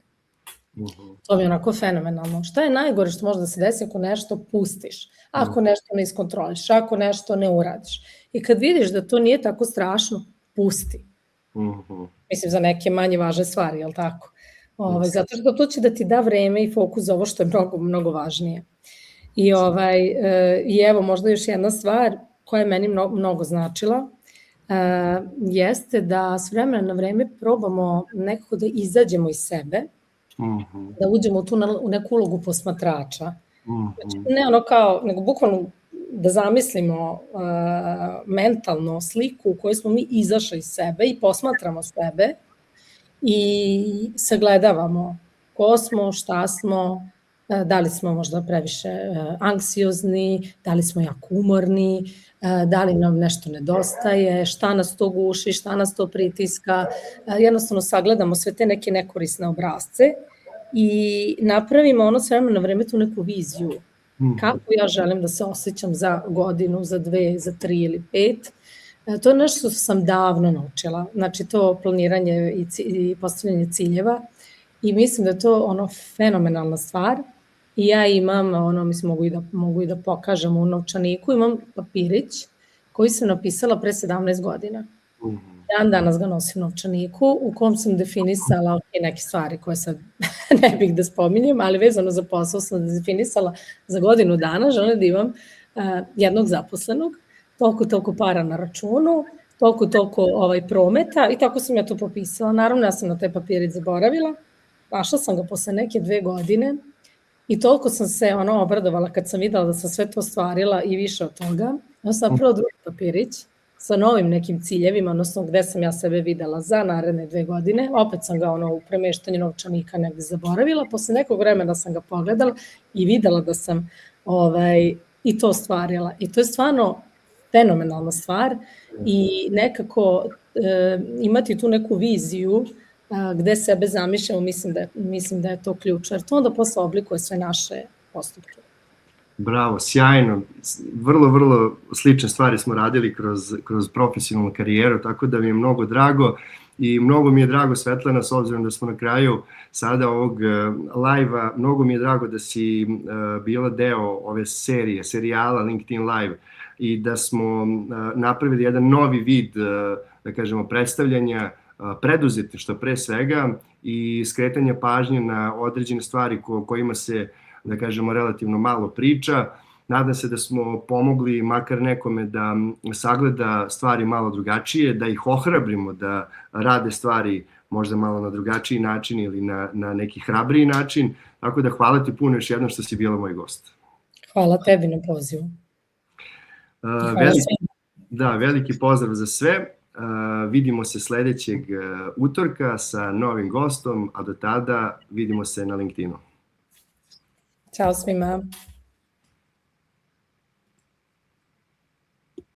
Speaker 2: To mi je onako fenomenalno. Šta je najgore što može da se desi ako nešto pustiš, ako nešto ne iskontroliš, ako nešto ne uradiš? I kad vidiš da to nije tako strašno, pusti. Mislim, za neke manje važne stvari, jel tako? Zato što to će da ti da vreme i fokus za ovo što je mnogo, mnogo važnije. I evo možda još jedna stvar koja je meni mnogo značila, jeste da s vremena na vreme probamo nekako da izađemo iz sebe, da uđemo u neku ulogu posmatrača. Znači, ne ono kao, nego bukvalno da zamislimo mentalno sliku u kojoj smo mi izašli iz sebe i posmatramo sebe i sagledavamo ko smo, šta smo, da li smo možda previše anksiozni, da li smo jako umorni, da li nam nešto nedostaje, šta nas to guši, šta nas to pritiska. Jednostavno sagledamo sve te neke nekorisne obrasce i napravimo ono s vremena na vreme tu neku viziju. Kako ja želim da se osjećam za godinu, za 2, za 3 ili 5. To je nešto što sam davno naučila. Znači to planiranje i postavljanje ciljeva. I mislim da je to fenomenalna stvar. I ja imam, mislim mogu i da pokažem u novčaniku, imam papirić koji sam napisala pre 17 godina. Dan danas ga nosim u novčaniku u kom sam definisala neke stvari koje sad ne bih da spominjem, ali vezano za posao sam definisala za godinu dana, želim da imam jednog zaposlenog, toliko para na računu, toliko prometa i tako sam ja to popisala. Naravno, ja sam na taj papirić zaboravila, našla sam ga posle neke 2 godine i toliko sam se obradovala kad sam videla da sam sve to ostvarila i više od toga. Ja sam napravila drugi papirić sa novim nekim ciljevima, odnosno gde sam ja sebe videla za naredne 2 godine. Opet sam ga u premeštanju novčanika negde zaboravila. Posle nekog vremena sam ga pogledala i videla da sam i to ostvarila. I to je stvarno fenomenalna stvar i nekako imati tu neku viziju gde sebe zamišljamo, mislim da je to ključ, jer to onda posle oblikuje sve naše postupke.
Speaker 1: Bravo, sjajno. Vrlo, vrlo slične stvari smo radili kroz profesionalnu karijeru, tako da mi je mnogo drago i mnogo mi je drago, Svetlana, s obzirom da smo na kraju sada ovog live-a, mnogo mi je drago da si bila deo ove serijala LinkedIn Live i da smo napravili jedan novi vid, da kažemo, predstavljanja preduzetništva pre svega i skretanja pažnje na određene stvari kojima se, da kažemo, relativno malo priča. Nadam se da smo pomogli makar nekome da sagleda stvari malo drugačije, da ih ohrabrimo da rade stvari možda malo na drugačiji način ili na neki hrabriji način. Tako da hvala ti puno još jednom što si bila moj gost.
Speaker 2: Hvala tebi na pozivu.
Speaker 1: Veliki pozdrav za sve. Vidimo se sledećeg utorka sa novim gostom, a do tada vidimo se na LinkedInu.
Speaker 2: Ćao svima.